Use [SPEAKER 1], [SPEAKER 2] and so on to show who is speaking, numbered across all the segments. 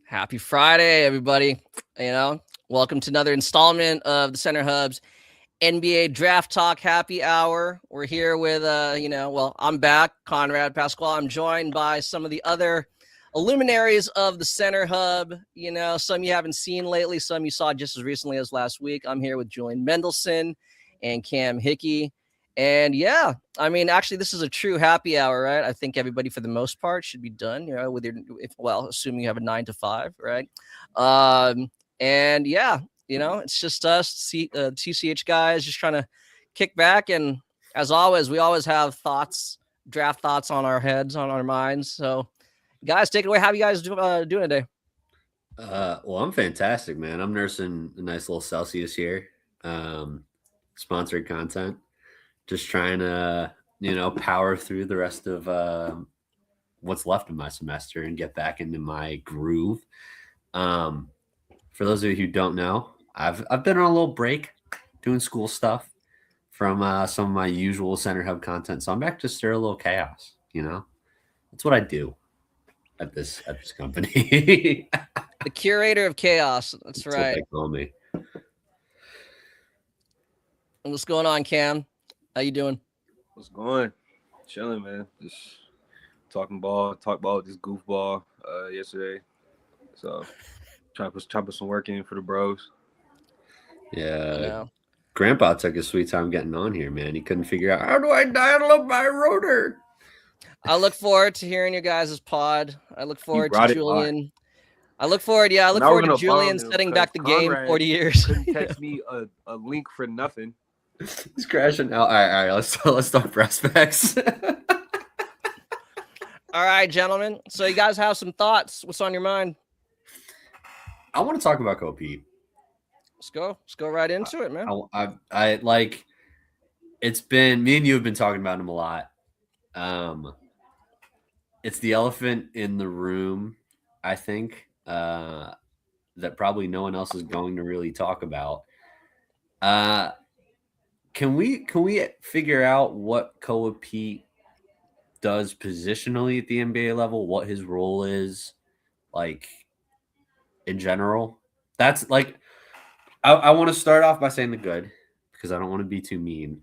[SPEAKER 1] Happy Friday, everybody. Welcome to another installment of the Center Hub's NBA Draft Talk Happy Hour. We're here with, I'm back, Conrad Pasquale. I'm joined by some of the other luminaries of the Center Hub. Some you haven't seen lately, some you saw just as recently as last week. I'm here with Julian Mendelsohn and Cam Hickey. And actually, this is a true happy hour, right? I think everybody, for the most part, should be done, with assuming you have a 9 to 5, right? It's just us, TCH guys, just trying to kick back. And as always, we always have draft thoughts on our heads, on our minds. So, guys, take it away. How are you guys doing today?
[SPEAKER 2] Well, I'm fantastic, man. I'm nursing a nice little Celsius here. Sponsored content. Just trying to, power through the rest of what's left of my semester and get back into my groove. For those of you who don't know, I've been on a little break doing school stuff from some of my usual Center Hub content. So I'm back to stir a little chaos, That's what I do at this company.
[SPEAKER 1] The curator of chaos. That's right.
[SPEAKER 2] What they call me.
[SPEAKER 1] What's going on, Cam? How you doing?
[SPEAKER 3] What's going? Chilling, man. Just talk ball with this goofball yesterday. So trying to put some work in for the bros.
[SPEAKER 2] Yeah. Grandpa took his sweet time getting on here, man. He couldn't figure out, how do I dial up my rotor?
[SPEAKER 1] I look forward to hearing your guys' pod. I look forward to Julian. I look forward to Julian setting back the game 40 years.
[SPEAKER 3] Couldn't text me a link for nothing.
[SPEAKER 2] He's crashing out. All right. Let's talk prospects.
[SPEAKER 1] All right, gentlemen. So you guys have some thoughts. What's on your mind?
[SPEAKER 2] I want to talk about Kobe.
[SPEAKER 1] Let's go right into it, man.
[SPEAKER 2] I like. It's been me and you have been talking about him a lot. It's the elephant in the room, I think, that probably no one else is going to really talk about. Can we figure out what Koa Pete does positionally at the NBA level? What his role is, like, in general? That's like, I want to start off by saying the good because I don't want to be too mean,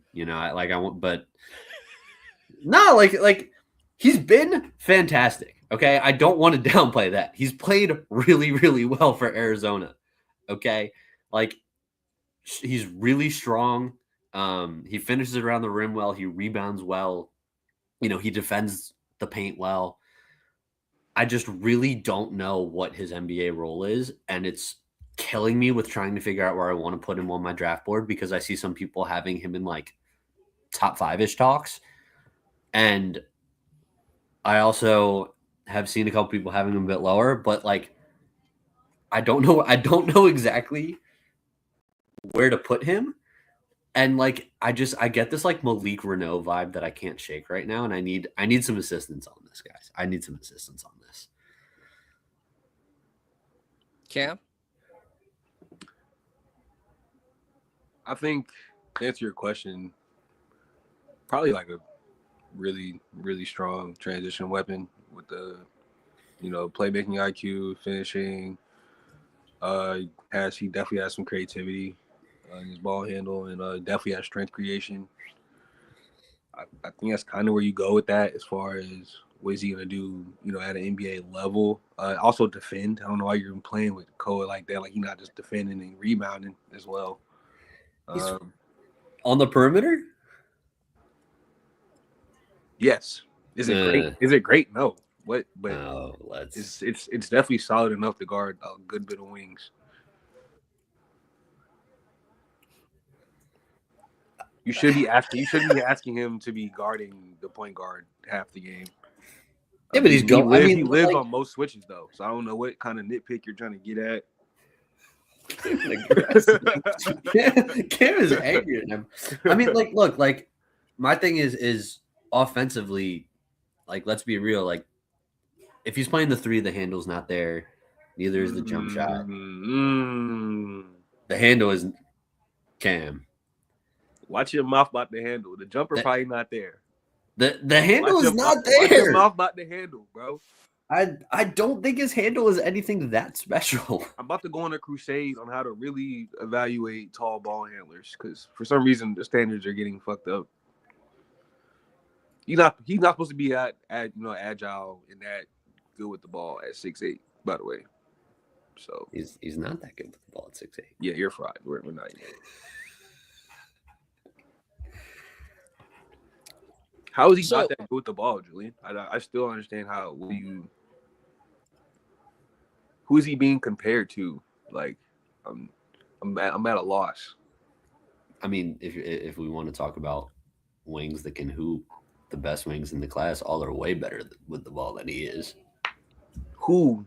[SPEAKER 2] like he's been fantastic. Okay, I don't want to downplay that. He's played really, really well for Arizona. Okay, like he's really strong. He finishes around the rim well. He rebounds well. He defends the paint well. I just really don't know what his NBA role is, and it's killing me with trying to figure out where I want to put him on my draft board because I see some people having him in like top 5-ish talks, and I also have seen a couple people having him a bit lower, but like I don't know exactly where to put him. And like I get this like Malik Renault vibe that I can't shake right now, and I need some assistance on this, guys. I need some assistance on this.
[SPEAKER 1] Cam?
[SPEAKER 3] I think to answer your question, probably like a really, really strong transition weapon with the playmaking IQ, finishing. He definitely has some creativity in his ball handle, and definitely has strength creation. I think that's kind of where you go with that as far as what is he going to do, at an NBA level. Also defend. I don't know why you're playing with Koa like that. Like, he's not just defending and rebounding as well.
[SPEAKER 2] On the perimeter?
[SPEAKER 3] Yes. Is it great? Is it great? No. What? But
[SPEAKER 2] it's
[SPEAKER 3] definitely solid enough to guard a good bit of wings. You should be asking him to be guarding the point guard half the game.
[SPEAKER 2] Yeah, but he
[SPEAKER 3] lives on most switches though, so I don't know what kind of nitpick you're trying to get at.
[SPEAKER 2] Cam is angry at him. I mean, like, look, like my thing is offensively, like, let's be real. Like, if he's playing the 3, the handle's not there. Neither is the jump shot. The handle is Cam.
[SPEAKER 3] Watch your mouth about the handle. The jumper probably not there.
[SPEAKER 2] The handle is not there.
[SPEAKER 3] Watch your mouth about the handle, bro.
[SPEAKER 2] I don't think his handle is anything that special.
[SPEAKER 3] I'm about to go on a crusade on how to really evaluate tall ball handlers because for some reason the standards are getting fucked up. He's not supposed to be agile and that good with the ball at 6'8", by the way. So
[SPEAKER 2] He's not that good with the ball at 6'8".
[SPEAKER 3] yeah, you're fried. We're not even. How is he not that good with the ball, Julian? I still don't understand who is he being compared to? Like, I'm at a loss.
[SPEAKER 2] I mean, if we want to talk about wings that can hoop, the best wings in the class, all are way better with the ball than he is.
[SPEAKER 3] Who?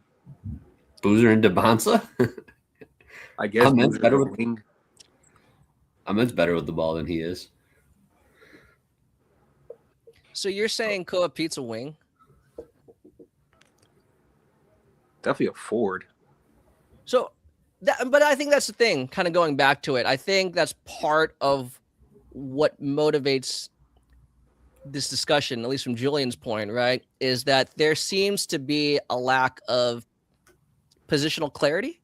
[SPEAKER 2] Boozer and DeBonsa?
[SPEAKER 3] I guess
[SPEAKER 2] Ahmed's better with
[SPEAKER 3] wing.
[SPEAKER 2] Ahmed's better with the ball than he is.
[SPEAKER 1] So you're saying Koa Pete's a wing?
[SPEAKER 3] Definitely a Ford.
[SPEAKER 1] So, but I think that's the thing, kind of going back to it. I think that's part of what motivates this discussion, at least from Julian's point, right? Is that there seems to be a lack of positional clarity,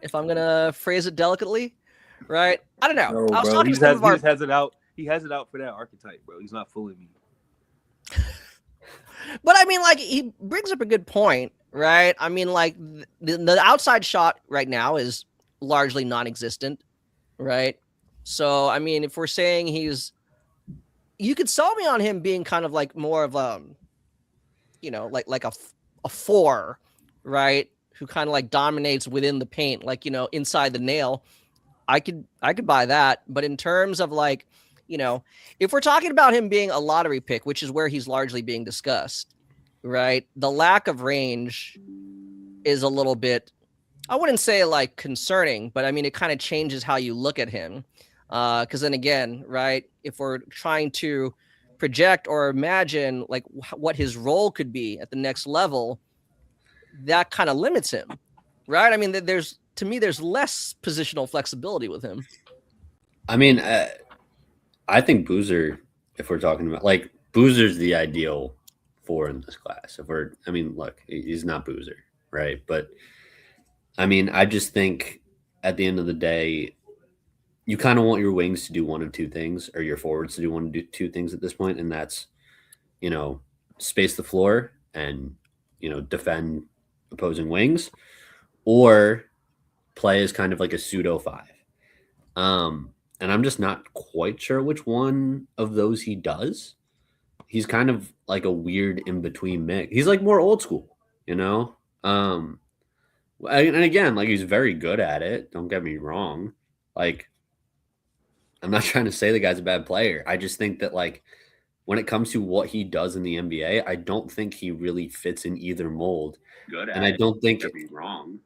[SPEAKER 1] if I'm going to phrase it delicately, right? I don't know.
[SPEAKER 3] No,
[SPEAKER 1] I was
[SPEAKER 3] bro.
[SPEAKER 1] talking
[SPEAKER 3] He
[SPEAKER 1] to some of our...
[SPEAKER 3] just has it out. He has it out for that archetype, bro. He's not fooling me.
[SPEAKER 1] But I mean, like, he brings up a good point, right? I mean, like, the outside shot right now is largely non-existent, right? So, I mean, if we're saying you could sell me on him being kind of like more of like a 4, right? Who kind of like dominates within the paint, like, inside the nail. I could buy that. But in terms of like, if we're talking about him being a lottery pick, which is where he's largely being discussed, right? The lack of range is a little bit, I wouldn't say like concerning, but I mean, it kind of changes how you look at him. Because then again, right, if we're trying to project or imagine like what his role could be at the next level, that kind of limits him, right? I mean, there's less positional flexibility with him.
[SPEAKER 2] I mean, I think Boozer, if we're talking about like Boozer's the ideal 4 in this class. Look, he's not Boozer, right? But I mean, I just think at the end of the day, you kind of want your wings to do one of two things, or your forwards to do one of two things at this point, and that's, space the floor and, defend opposing wings, or play as kind of like a pseudo 5. And I'm just not quite sure which one of those he does. He's kind of like a weird in between mix. He's like more old school, And again, like he's very good at it. Don't get me wrong. Like, I'm not trying to say the guy's a bad player. I just think that like when it comes to what he does in the NBA, I don't think he really fits in either mold.
[SPEAKER 3] Good at
[SPEAKER 2] and I don't think
[SPEAKER 3] it. Be wrong.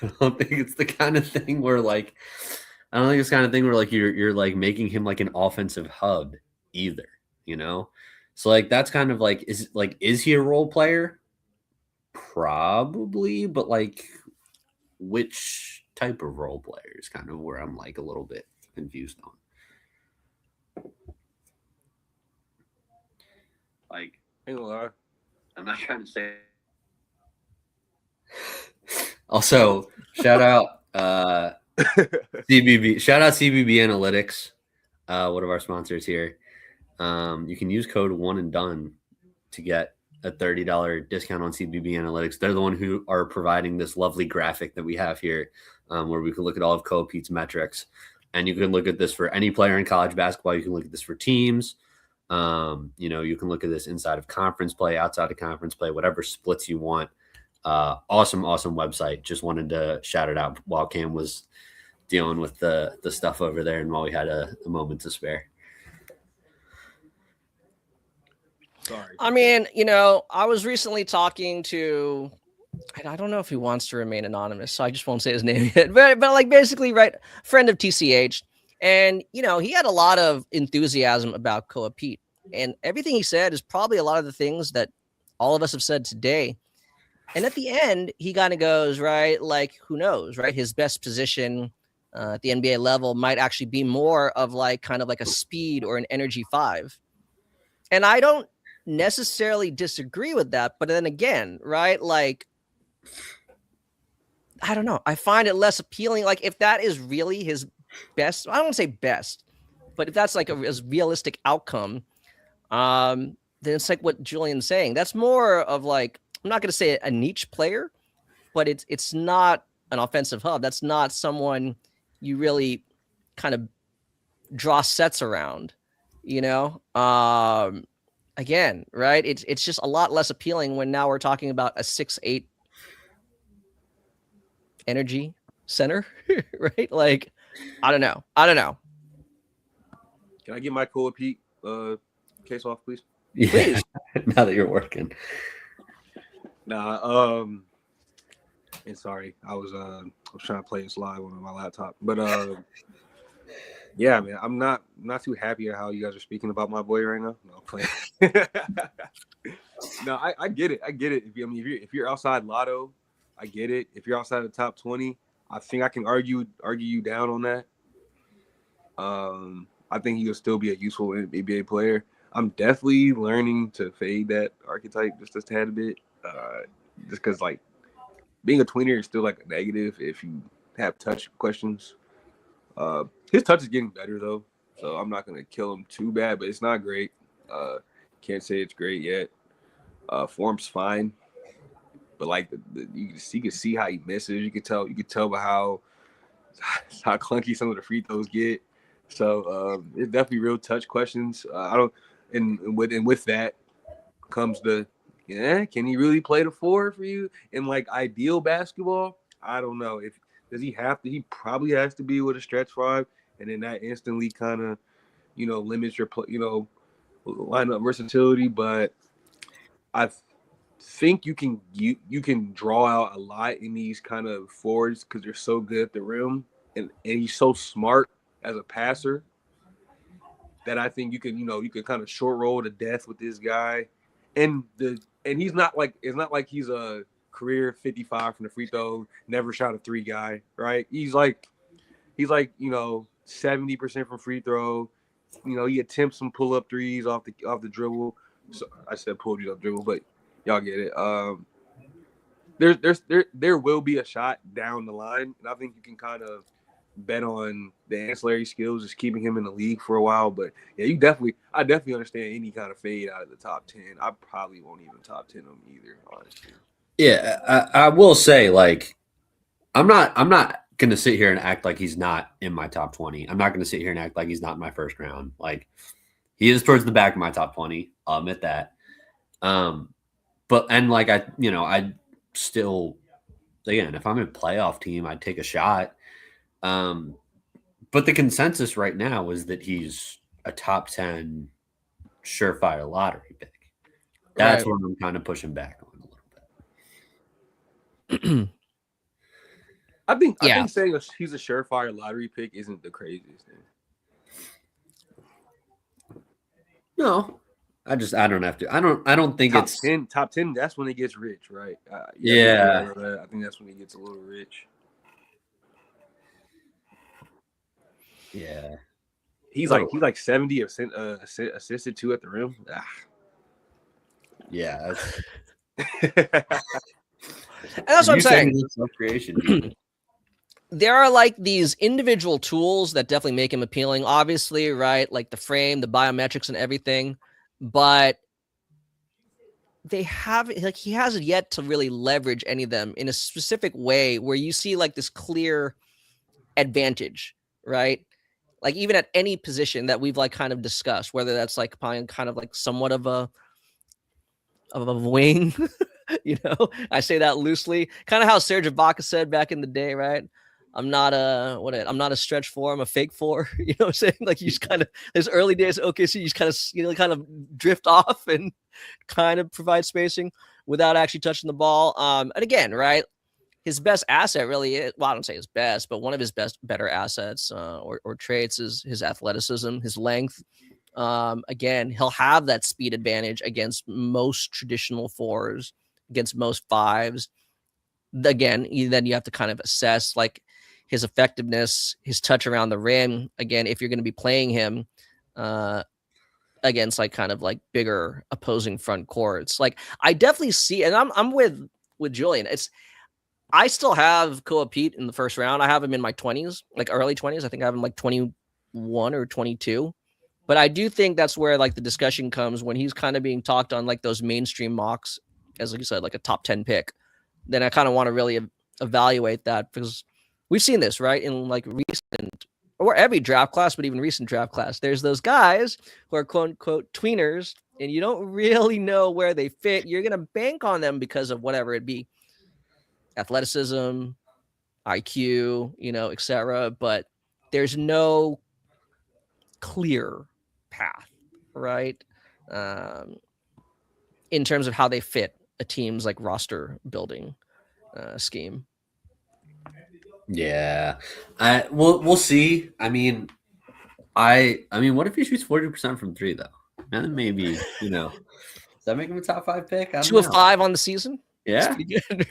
[SPEAKER 2] I don't think it's the kind of thing where like you're like making him like an offensive hub either, So like that's kind of like is he a role player? Probably, but like which type of role player is kind of where I'm like a little bit confused on. Like,
[SPEAKER 3] ain't gonna lie,
[SPEAKER 2] I'm not trying to say. Also, shout out CBB. Shout out CBB Analytics, one of our sponsors here. You can use code One and Done to get a $30 discount on CBB Analytics. They're the one who are providing this lovely graphic that we have here, where we can look at all of Koa Pete's metrics, and you can look at this for any player in college basketball. You can look at this for teams. You can look at this inside of conference play, outside of conference play, whatever splits you want. Awesome website. Just wanted to shout it out while Cam was dealing with the stuff over there and while we had a moment to spare.
[SPEAKER 3] Sorry.
[SPEAKER 1] I mean, I was recently talking to, I don't know if he wants to remain anonymous, so I just won't say his name yet, but like basically, right, friend of TCH. And, he had a lot of enthusiasm about Koa Pete, and everything he said is probably a lot of the things that all of us have said today. And at the end, he kind of goes, right, like, who knows, right? His best position at the NBA level might actually be more of like kind of like a speed or an energy 5. And I don't necessarily disagree with that, but then again, right? Like, I don't know. I find it less appealing. Like, if that is really his best, I don't want to say best, but if that's like a realistic outcome, then it's like what Julian's saying. That's more of like, I'm not going to say a niche player, but it's not an offensive hub. That's not someone you really kind of draw sets around, you know? Again, right? It's just a lot less appealing when now we're talking about a 6'8" energy center, right? Like, I don't know.
[SPEAKER 3] Can I get my Coa Pete case off, please?
[SPEAKER 2] Yeah.
[SPEAKER 1] Please.
[SPEAKER 2] Now that you're working.
[SPEAKER 3] Nah, and sorry, I was trying to play this live on my laptop, but yeah, man, I'm not too happy at how you guys are speaking about my boy right now. No, I'm playing. No, I get it. If you're outside Lotto, I get it. If you're outside the top 20, I think I can argue you down on that. I think he'll still be a useful NBA player. I'm definitely learning to fade that archetype just a tad bit, just because like being a tweener is still like a negative if you have touch questions. His touch is getting better though, so I'm not gonna kill him too bad, but it's not great. Can't say it's great yet. Form's fine, but like you can see how he misses. You can tell by how clunky some of the free throws get. So it's definitely real touch questions. I don't, and with that comes the can he really play the 4 for you in like ideal basketball? I don't know. Does he have to? He probably has to be with a stretch 5, and then that instantly kind of limits your lineup versatility. But I think you can draw out a lot in these kind of forwards because they're so good at the rim, and he's so smart as a passer that I think you can kind of short roll to death with this guy, and he's not like it's not like he's a career 55 from the free throw, never shot a 3 guy, right? He's like 70% from free throw. He attempts some pull up threes off the dribble. So I said pull up dribble, but y'all get it. There will be a shot down the line, and I think you can kind of bet on the ancillary skills, just keeping him in the league for a while. But yeah, I definitely understand any kind of fade out of the top 10. I probably won't even top 10 them either, honestly.
[SPEAKER 2] Yeah, I will say, like, I'm not gonna sit here and act like he's not in my top 20. I'm not gonna sit here and act like he's not in my first round. Like, he is towards the back of my top 20. I'll admit that. But like I still, again, if I'm in a playoff team, I'd take a shot. But the consensus right now is that he's a top 10 surefire lottery pick. That's what I'm kind of pushing back on a little bit.
[SPEAKER 3] I think saying he's a surefire lottery pick isn't the craziest thing.
[SPEAKER 2] No, I don't have to. I don't think
[SPEAKER 3] top
[SPEAKER 2] it's
[SPEAKER 3] 10. Top 10. That's when it gets rich, right?
[SPEAKER 2] Yeah.
[SPEAKER 3] I think that's when it gets a little rich.
[SPEAKER 2] Yeah.
[SPEAKER 3] He's like 70 assisted 2 at the rim.
[SPEAKER 2] Yeah.
[SPEAKER 1] And that's what I'm saying.
[SPEAKER 2] Creation.
[SPEAKER 1] There are like these individual tools that definitely make him appealing, obviously, right? Like the frame, the biometrics and everything. But he hasn't yet to really leverage any of them in a specific way where you see like this clear advantage, right? Like even at any position that we've like kind of discussed, whether that's like kind of like somewhat of a wing, I say that loosely, kind of how Serge Ibaka said back in the day, right? I'm not a stretch 4, I'm a fake 4. You know what I'm saying? Like you just kind of those early days of OKC, you just kind of drift off and kind of provide spacing without actually touching the ball. And again, right? His best asset really is, well, I don't say his best, but one of his better assets or traits is his athleticism, his length. Again, he'll have that speed advantage against most traditional 4s, against most 5s. Again, then you have to kind of assess like his effectiveness, his touch around the rim. Again, if you're going to be playing him against like kind of like bigger opposing front courts. Like I definitely see, and I'm with Julian. I still have Koa Pete in the first round. I have him in my 20s, like early 20s. I think I have him like 21 or 22. But I do think that's where like the discussion comes when he's kind of being talked on like those mainstream mocks, as like you said, like a top 10 pick. Then I kind of want to really evaluate that because we've seen this, right? In like recent or every draft class, but even recent draft class, there's those guys who are quote unquote tweeners, and you don't really know where they fit. You're going to bank on them because of whatever it be. Athleticism, IQ, etc. But there's no clear path, right? In terms of how they fit a team's like roster building scheme.
[SPEAKER 2] Yeah, we'll see. I mean, what if he shoots 40% from three though? And then maybe does that make him a top 5 pick?
[SPEAKER 1] 2 of 5 on the season.
[SPEAKER 2] Yeah.
[SPEAKER 1] Good.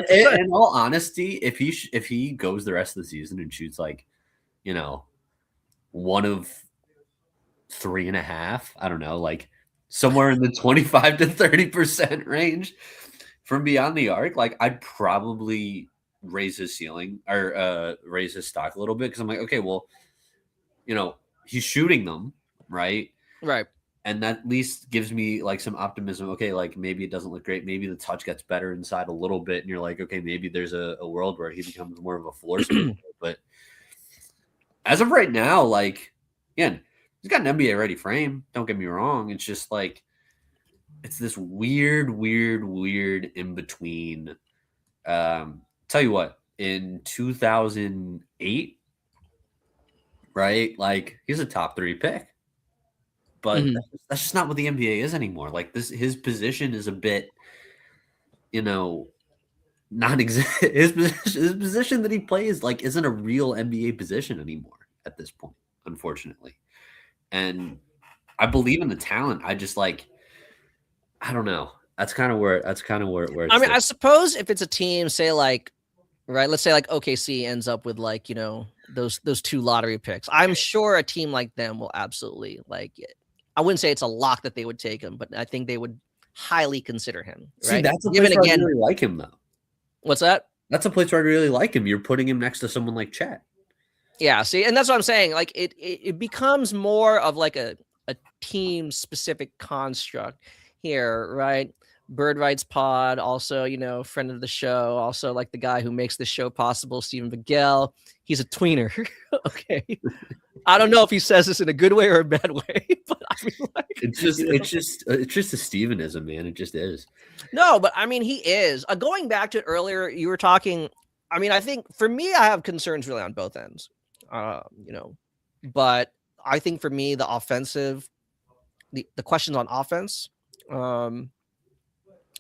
[SPEAKER 2] In all honesty, if he goes the rest of the season and shoots like, 1 of 3.5, I don't know, like somewhere in the 25 to 30% range from beyond the arc, like I'd probably raise his ceiling or raise his stock a little bit because I'm like, okay, well, he's shooting them, right?
[SPEAKER 1] Right.
[SPEAKER 2] And that at least gives me like some optimism. Okay, like maybe it doesn't look great. Maybe the touch gets better inside a little bit, and you're like, okay, maybe there's a world where he becomes more of a floor spacer. But as of right now, like, again, he's got an NBA ready frame. Don't get me wrong. It's just like it's this weird in between. Tell you what, in 2008, right? Like he's a top 3 pick. But that's just not what the NBA is anymore. Like his position is a bit, non-existent. His position that he plays like isn't a real NBA position anymore at this point, unfortunately. And I believe in the talent. I just I don't know. That's kind of where it's
[SPEAKER 1] I mean, I suppose if it's a team, say like, right, let's say like OKC ends up with like those 2 lottery picks. I'm sure a team like them will absolutely like it. I wouldn't say it's a lock that they would take him, but I think they would highly consider him. Right?
[SPEAKER 2] See, that's a place where I really like him, though.
[SPEAKER 1] What's that?
[SPEAKER 2] That's a place where I really like him. You're putting him next to someone like Chet.
[SPEAKER 1] Yeah, see, and that's what I'm saying. Like it becomes more of like a team specific construct here, right? Bird Rights Pod, also, friend of the show, also like the guy who makes the show possible, Stephen Vigel. He's a tweener. Okay. I don't know if he says this in a good way or a bad way, but I mean, like,
[SPEAKER 2] it's just a Stevenism, man. It just is.
[SPEAKER 1] No, but I mean, he is. Going back to it earlier, you were talking. I mean, I think for me, I have concerns really on both ends. But I think for me, the offensive, the questions on offense,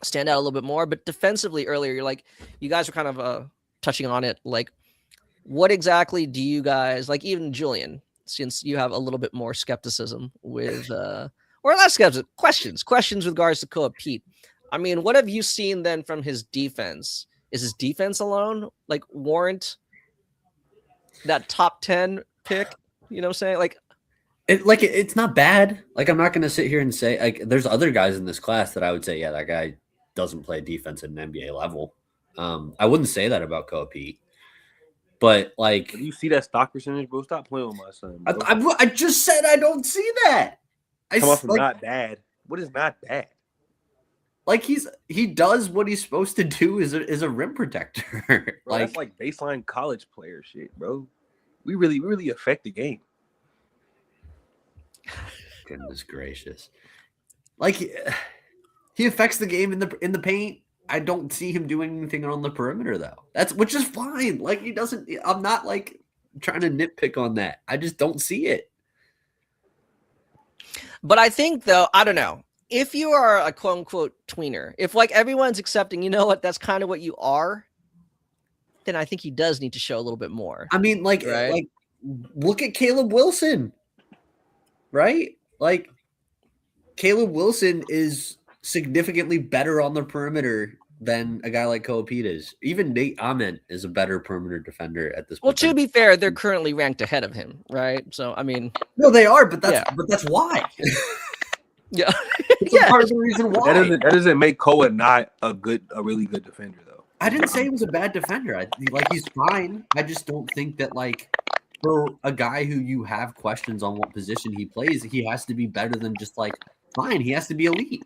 [SPEAKER 1] stand out a little bit more. But defensively, earlier, you guys were kind of touching on it, like. What exactly do you guys like? Even Julian, since you have a little bit more skepticism with, or not skepticism, questions with regards to Koa Pete. I mean, what have you seen then from his defense? Is his defense alone like warrant that top 10 pick? You know what I'm saying?
[SPEAKER 2] It's not bad. Like, I'm not going to sit here and say like there's other guys in this class that I would say, yeah, that guy doesn't play defense at an NBA level. I wouldn't say that about Koa Pete. But like,
[SPEAKER 3] you see that stock percentage, bro? Stop playing with my son. Bro.
[SPEAKER 2] I just said I don't see that.
[SPEAKER 3] Come off from not bad. What is not bad?
[SPEAKER 2] Like he does what he's supposed to do is a rim protector.
[SPEAKER 3] Bro, that's like baseline college player shit, bro. We really affect the game.
[SPEAKER 2] Goodness gracious! Like he affects the game in the paint. I don't see him doing anything on the perimeter though. Which is fine. Like he doesn't. I'm not like trying to nitpick on that. I just don't see it.
[SPEAKER 1] But I think though, I don't know. If you are a quote unquote tweener, if like everyone's accepting, you know what, that's kind of what you are, then I think he does need to show a little bit more.
[SPEAKER 2] I mean, like look at Caleb Wilson, right? Like Caleb Wilson is significantly better on the perimeter than a guy like Koa Pete is. Even Nate Ahmed is a better perimeter defender at this point.
[SPEAKER 1] Well, to be fair, they're currently ranked ahead of him, right? So, I mean,
[SPEAKER 2] no, they are, but that's why.
[SPEAKER 1] Yeah.
[SPEAKER 2] It's
[SPEAKER 1] Yeah.
[SPEAKER 2] part of the reason why.
[SPEAKER 3] That doesn't make Koa not a really good defender though.
[SPEAKER 2] I didn't say he was a bad defender. He's fine. I just don't think that for a guy who you have questions on what position he plays, he has to be better than just fine. He has to be elite.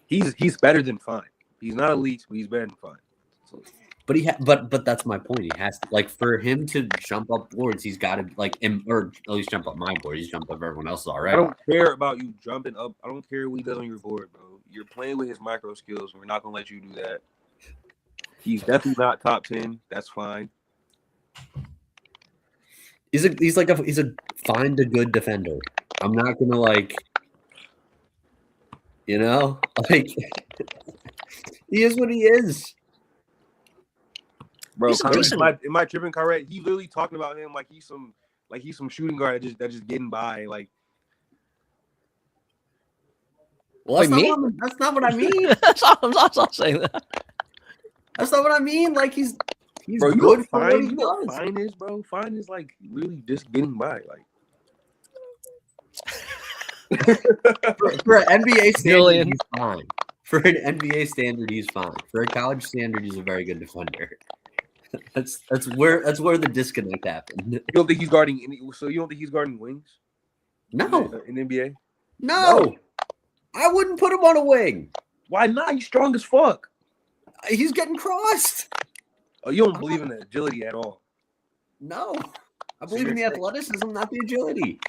[SPEAKER 3] He's better than fine. He's not elite, but he's better than fine. So,
[SPEAKER 2] but that's my point. He has to for him to jump up boards, he's got to or at least jump up my board. He's jumped up everyone else's already.
[SPEAKER 3] I don't care about you jumping up. I don't care what he does on your board, bro. You're playing with his micro skills. We're not gonna let you do that. He's definitely not top 10. That's fine.
[SPEAKER 2] He's a fine to good defender. I'm not gonna he is what he is.
[SPEAKER 3] Bro,
[SPEAKER 1] He's a decent-
[SPEAKER 3] am I tripping, correct? He literally talking about him like he's some shooting guard that just getting by.
[SPEAKER 2] Well, that's not what I mean.
[SPEAKER 1] I'm not saying that.
[SPEAKER 2] That's not what I mean. He's
[SPEAKER 3] bro, you
[SPEAKER 2] good
[SPEAKER 3] know
[SPEAKER 2] for what he
[SPEAKER 3] fine,
[SPEAKER 2] does.
[SPEAKER 3] fine is, bro. Fine is really just getting by.
[SPEAKER 2] For an NBA standard,
[SPEAKER 1] Julian.
[SPEAKER 2] he's fine. For an NBA standard, he's fine. For a college standard, he's a very good defender. That's where the disconnect happened.
[SPEAKER 3] You don't think he's guarding you don't think he's guarding wings?
[SPEAKER 2] No,
[SPEAKER 3] In NBA?
[SPEAKER 2] no, I wouldn't put him on a wing.
[SPEAKER 3] Why not? He's strong as fuck.
[SPEAKER 2] He's getting crossed.
[SPEAKER 3] Oh, you don't believe in the agility at all.
[SPEAKER 2] No, I believe in the athleticism, not the agility.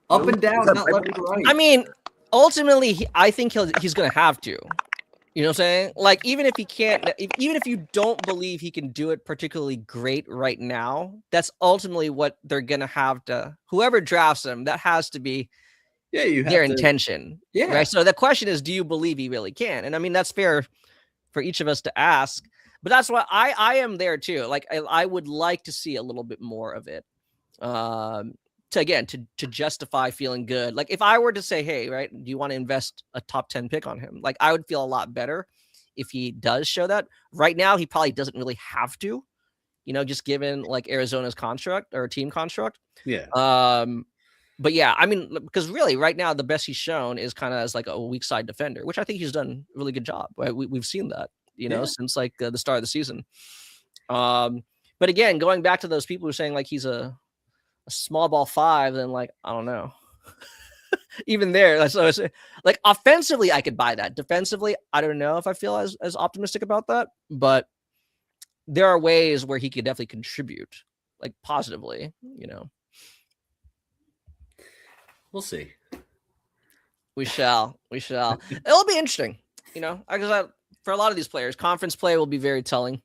[SPEAKER 2] Up and down, not left and right.
[SPEAKER 1] I mean, ultimately, I think he's going to have to. You know what I'm saying? Even if he can't, even if you don't believe he can do it particularly great right now, that's ultimately what they're going to have to. Whoever drafts him, that has to be their intention.
[SPEAKER 2] Yeah.
[SPEAKER 1] Right. So the question is, do you believe he really can? And I mean, that's fair for each of us to ask. But that's why I am there too. I would like to see a little bit more of it. To justify feeling good. If I were to say, hey, right, do you want to invest a top 10 pick on him? I would feel a lot better if he does show that. Right now, he probably doesn't really have to, just given Arizona's construct or team construct.
[SPEAKER 2] Yeah.
[SPEAKER 1] But yeah, I mean, because really right now, the best he's shown is kind of as a weak side defender, which I think he's done a really good job. Right? We've seen that, since the start of the season. But again, going back to those people who are saying he's a small ball 5, then I don't know. Even there, so it's offensively, I could buy that. Defensively, I don't know if I feel as optimistic about that, but there are ways where he could definitely contribute positively.
[SPEAKER 2] We'll see.
[SPEAKER 1] We shall. It'll be interesting. Because for a lot of these players, conference play will be very telling.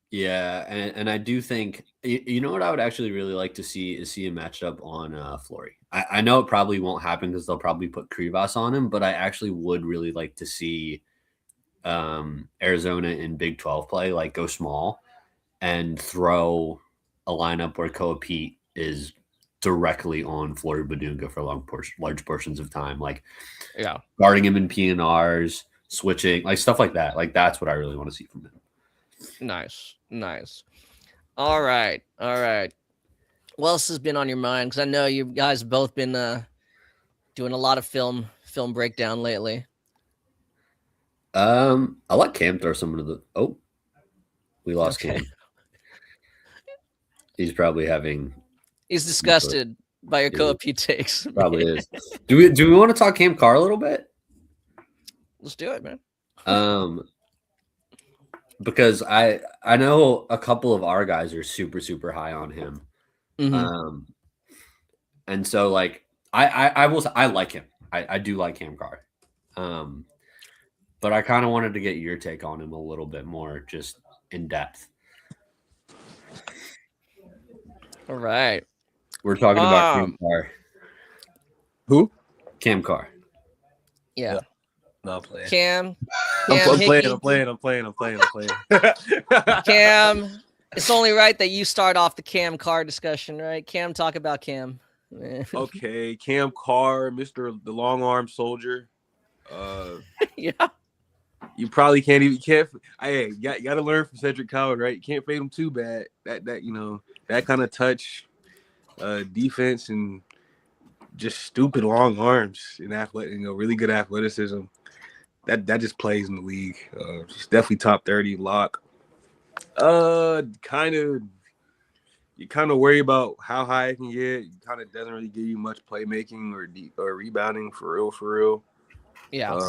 [SPEAKER 2] Yeah, and I do think you know what I would actually really like to see is a matchup on Flory. I know it probably won't happen because they'll probably put Krivas on him, but I actually would really like to see Arizona in Big 12 play, go small and throw a lineup where Koa Pete is directly on Flory Badunga for large portions of time, guarding him in PNRs, switching, stuff like that. That's what I really want to see from him.
[SPEAKER 1] Nice. All right. What else has been on your mind? Because I know you guys have both been doing a lot of film breakdown lately.
[SPEAKER 2] I'll let Cam throw some of the. Oh, we lost Cam. He's probably having.
[SPEAKER 1] He's disgusted by your Koa Pete takes.
[SPEAKER 2] Probably is. Do we want to talk Cam Carr a little bit?
[SPEAKER 1] Let's do it, man.
[SPEAKER 2] Because I know a couple of our guys are super, super high on him.
[SPEAKER 1] Mm-hmm.
[SPEAKER 2] And so I like him. I do like Cam Carr. But I kind of wanted to get your take on him a little bit more, just in depth.
[SPEAKER 1] All right.
[SPEAKER 2] We're talking about Cam Carr.
[SPEAKER 3] Who?
[SPEAKER 2] Cam Carr.
[SPEAKER 1] Yeah.
[SPEAKER 3] No, I'm playing.
[SPEAKER 1] Cam.
[SPEAKER 3] I'm
[SPEAKER 1] Hickey.
[SPEAKER 3] playing.
[SPEAKER 1] Cam, it's only right that you start off the Cam Carr discussion, right? Cam, talk about Cam.
[SPEAKER 3] Okay, Cam Carr, the long arm soldier.
[SPEAKER 1] Yeah.
[SPEAKER 3] You probably can't. You got to learn from Cedric Coward, right? You can't fade him too bad. That kind of touch, defense, and just stupid long arms and really good athleticism. That just plays in the league. He's definitely top 30 lock. Kind of. You kind of worry about how high it can get. It kind of doesn't really give you much playmaking or rebounding for real.
[SPEAKER 1] Yeah.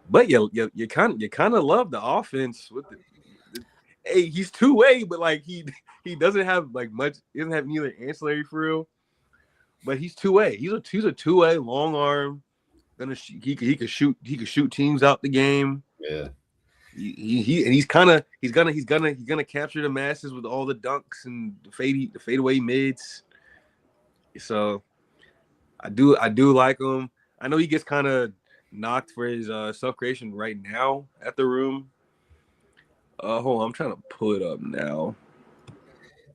[SPEAKER 3] But you kind of love the offense with hey, he's two-way, but like he doesn't have like much. He doesn't have neither ancillary for real. But he's two-way. He's a two-way long arm. He could shoot teams out the game.
[SPEAKER 2] Yeah.
[SPEAKER 3] He's gonna capture the masses with all the dunks and the fadeaway mids. So I do like him. I know he gets kind of knocked for his self creation right now at the room. Hold on, I'm trying to pull it up now.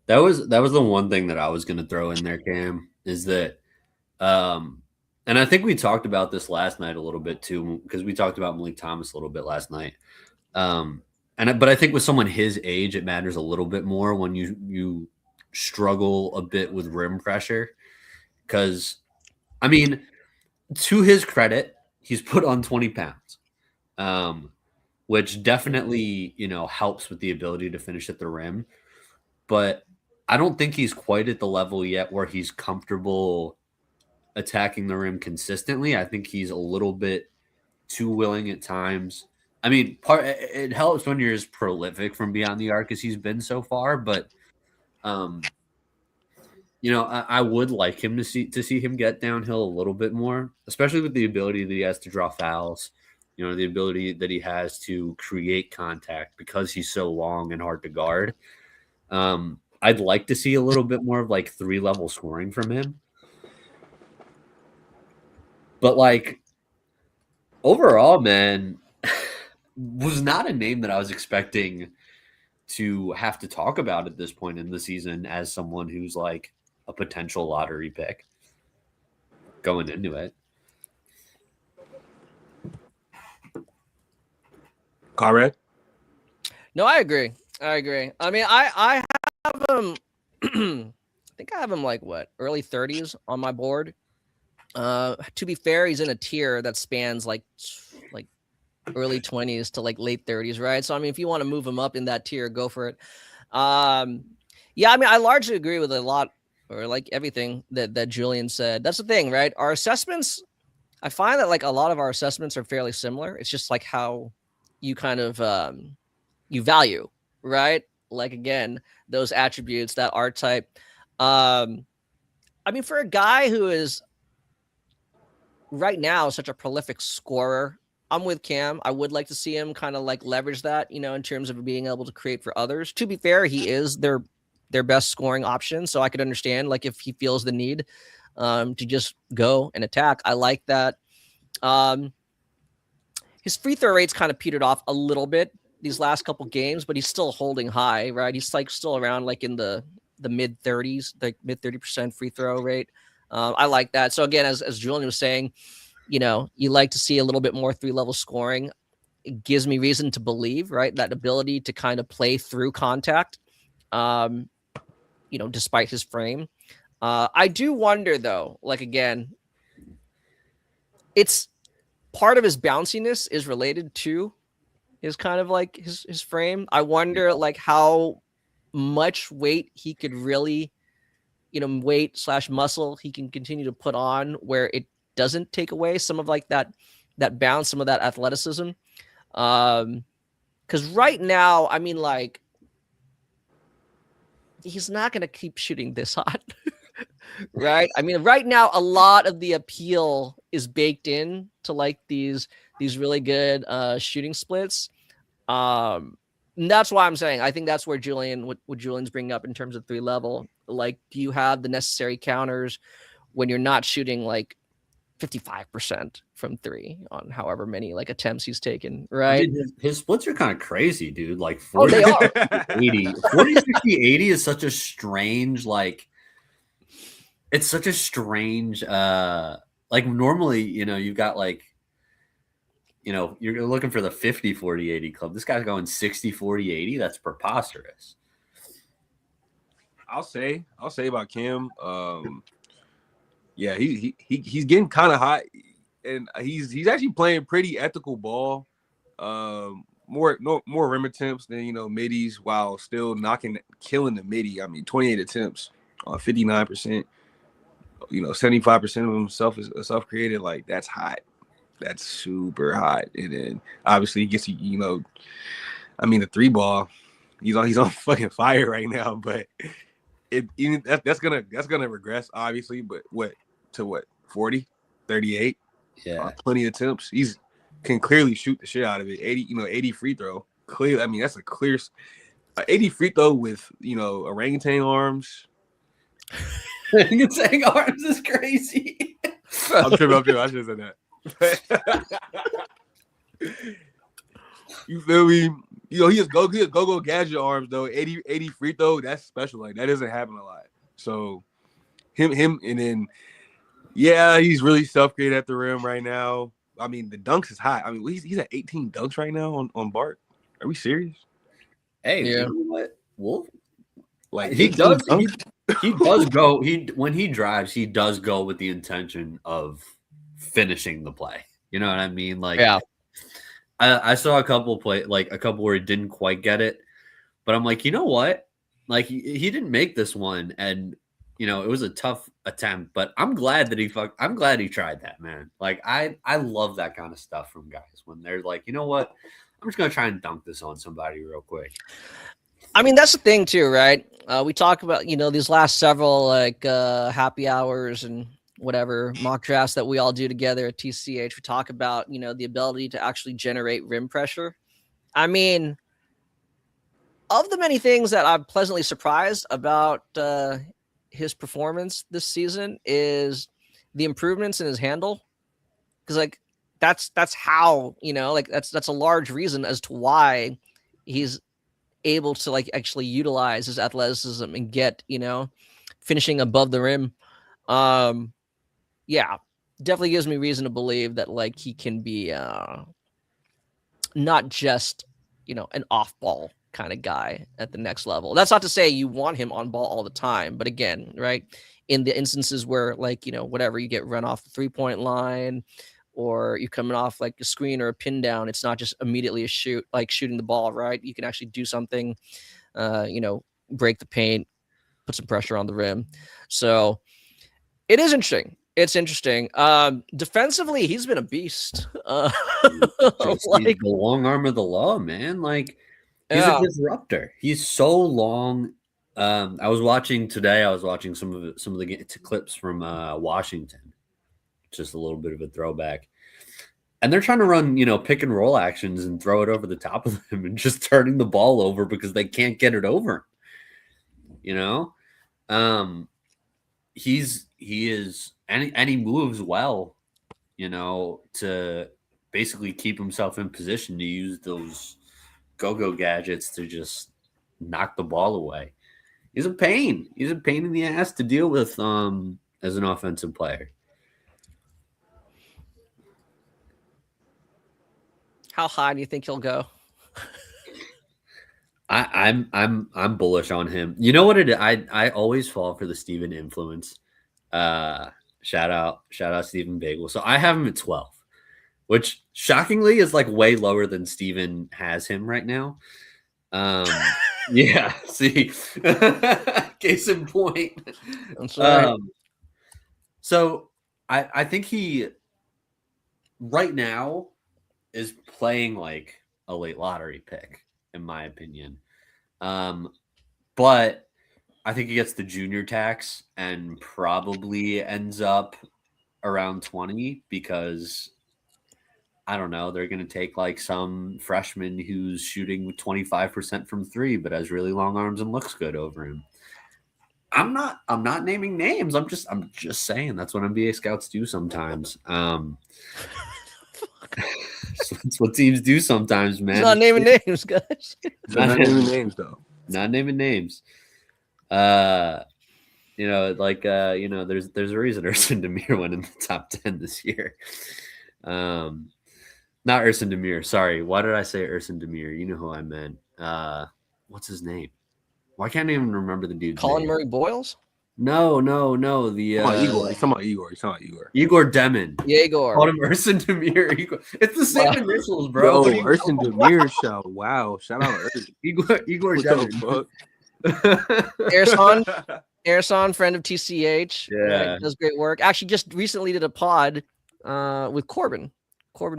[SPEAKER 2] That was the one thing that I was going to throw in there, Cam, is that, and I think we talked about this last night a little bit too, because we talked about Malik Thomas a little bit last night. But I think with someone his age, it matters a little bit more when you struggle a bit with rim pressure, because, I mean, to his credit, he's put on 20 pounds, which definitely, helps with the ability to finish at the rim. But I don't think he's quite at the level yet where he's comfortable attacking the rim consistently. I think he's a little bit too willing at times. I mean, it helps when you're as prolific from beyond the arc as he's been so far, but I would like him to see him get downhill a little bit more, especially with the ability that he has to draw fouls. The ability that he has to create contact because he's so long and hard to guard. I'd like to see a little bit more of like 3-level scoring from him. But like overall, man, was not a name that I was expecting to have to talk about at this point in the season as someone who's like a potential lottery pick going into it.
[SPEAKER 3] Conrad?
[SPEAKER 1] No, I agree. I mean, I have him. I think I have him like early 30s on my board. To be fair, he's in a tier that spans like early 20s to like late 30s, right? So I mean, if you want to move him up in that tier, go for it. Yeah, I mean, I largely agree with a lot or like everything that Julian said. That's the thing, right? Our assessments, I find that like a lot of our assessments are fairly similar. It's just like how you kind of you value, right? Like again, those attributes, that archetype. I mean, for a guy who is right now such a prolific scorer, I'm with Cam. I would like to see him kind of like leverage that, in terms of being able to create for others. To be fair, he is their best scoring option, so I could understand like if he feels the need to just go and attack. I like that. His free throw rate's kind of petered off a little bit these last couple games, but he's still holding high, right? He's like still around like in the mid 30s, like mid 30% free throw rate. I like that. So again, as Julian was saying, you like to see a little bit more 3-level scoring. It gives me reason to believe, right, that ability to kind of play through contact, despite his frame. I do wonder though, like again, it's part of his bounciness is related to his kind of like his frame. I wonder like how much weight he could really, weight/muscle he can continue to put on where it doesn't take away some of like that bounce, some of that athleticism. Because right now, I mean, like, he's not going to keep shooting this hot, right? I mean, right now, a lot of the appeal is baked in to like these really good shooting splits. And that's why I'm saying I think that's where what Julian's bringing up in terms of 3-level. Like, do you have the necessary counters when you're not shooting like 55% from 3 on however many like attempts he's taken, right?
[SPEAKER 2] Dude, his splits are kind of crazy, dude. Like 40, they are. 80. 40, 60, 80 is such a strange, like, it's such a strange, like normally, you've got like, you're looking for the 50, 40, 80 club. This guy's going 60, 40, 80. That's preposterous.
[SPEAKER 3] I'll say about Cam. Yeah, he's getting kind of hot, and he's actually playing pretty ethical ball. More rim attempts than middies, while still killing the midi. I mean, 28 attempts on 59%. 75% of them self created. Like, that's hot. That's super hot. And then obviously he gets I mean, the three ball, he's on fucking fire right now. But that's gonna regress obviously. But what 40, 38?
[SPEAKER 2] Yeah,
[SPEAKER 3] Plenty of attempts. He's can clearly shoot the shit out of it. 80 free throw. Clearly, I mean, that's a clear 80 free throw with orangutan arms.
[SPEAKER 2] orangutan arms is crazy.
[SPEAKER 3] I'm tripping. I should have said that. You feel me? He just go gadget arms though. 80 free throw. That's special. Like, that doesn't happen a lot. So him, and then he's really self-created at the rim right now. I mean, the dunks is high. I mean, he's at 18 dunks right now on Bart. Are we serious?
[SPEAKER 2] Hey,
[SPEAKER 1] yeah.
[SPEAKER 2] You know what? Well,
[SPEAKER 3] like
[SPEAKER 2] he does. He does go. When he drives, he does go with the intention of finishing the play. You know what I mean? Like,
[SPEAKER 1] Yeah.
[SPEAKER 2] I saw a couple where he didn't quite get it, but I'm like, you know what? Like, he didn't make this one, and it was a tough attempt, but I'm glad that I'm glad he tried that, man. Like, I love that kind of stuff from guys when they're like, you know what? I'm just gonna try and dunk this on somebody real quick.
[SPEAKER 1] I mean, that's the thing too, right? We talk about these last several happy hours and whatever mock drafts that we all do together at TCH. We talk about the ability to actually generate rim pressure. I mean, of the many things that I'm pleasantly surprised about his performance this season is the improvements in his handle, because that's how that's a large reason as to why he's able to actually utilize his athleticism and get finishing above the rim. Yeah, definitely gives me reason to believe that he can be not just an off ball kind of guy at the next level. That's not to say you want him on ball all the time, but again, right, in the instances where whatever, you get run off the 3-point line or you're coming off a screen or a pin down, it's not just immediately a shooting the ball, right? You can actually do something, break the paint, put some pressure on the rim. So it is interesting. It's interesting. Defensively, he's been a beast.
[SPEAKER 2] He's the long arm of the law, man. Like, he's a disruptor. He's so long. I was watching today. I was watching some of the clips from Washington. Just a little bit of a throwback. And they're trying to run, pick and roll actions and throw it over the top of them and just turning the ball over because they can't get it over. He is, and he moves well, to basically keep himself in position to use those go-go gadgets to just knock the ball away. He's a pain. He's a pain in the ass to deal with as an offensive player.
[SPEAKER 1] How high do you think he'll go?
[SPEAKER 2] I'm bullish on him. You know what it is? I always fall for the Steven influence. Shout out Steven Bagel. So I have him at 12, which shockingly is way lower than Steven has him right now. Yeah, see, case in point.
[SPEAKER 1] That's right.
[SPEAKER 2] So I think he right now is playing like a late lottery pick, in my opinion. But I think he gets the junior tax and probably ends up around 20 because I don't know, they're going to take some freshman who's shooting 25% from 3 but has really long arms and looks good over him. I'm not naming names. I'm just saying that's what NBA scouts do sometimes. That's what teams do sometimes, man.
[SPEAKER 1] He's not naming names, guys.
[SPEAKER 3] Not naming names, though.
[SPEAKER 2] Not naming names. There's a reason Ersin Demir went in the top 10 this year. Not Ersin Demir. Sorry. Why did I say Ersin Demir? You know who I meant. What's his name? Why can't I even remember the dude's
[SPEAKER 1] Colin
[SPEAKER 2] name?
[SPEAKER 1] Murray Boyles?
[SPEAKER 2] No. The
[SPEAKER 3] He's talking about Igor.
[SPEAKER 2] Igor Demon.
[SPEAKER 1] Yegor.
[SPEAKER 2] Called him Urson Demir. Igor. It's the same initials, bro.
[SPEAKER 3] Yo,
[SPEAKER 2] What do you-
[SPEAKER 3] Urson Demir show. Wow. Shout out Urson.
[SPEAKER 2] Igor
[SPEAKER 3] What
[SPEAKER 2] Demon.
[SPEAKER 3] the fuck?
[SPEAKER 1] Ersan, friend of TCH.
[SPEAKER 2] Yeah.
[SPEAKER 1] Right, does great work. Actually, just recently did a pod with Corbin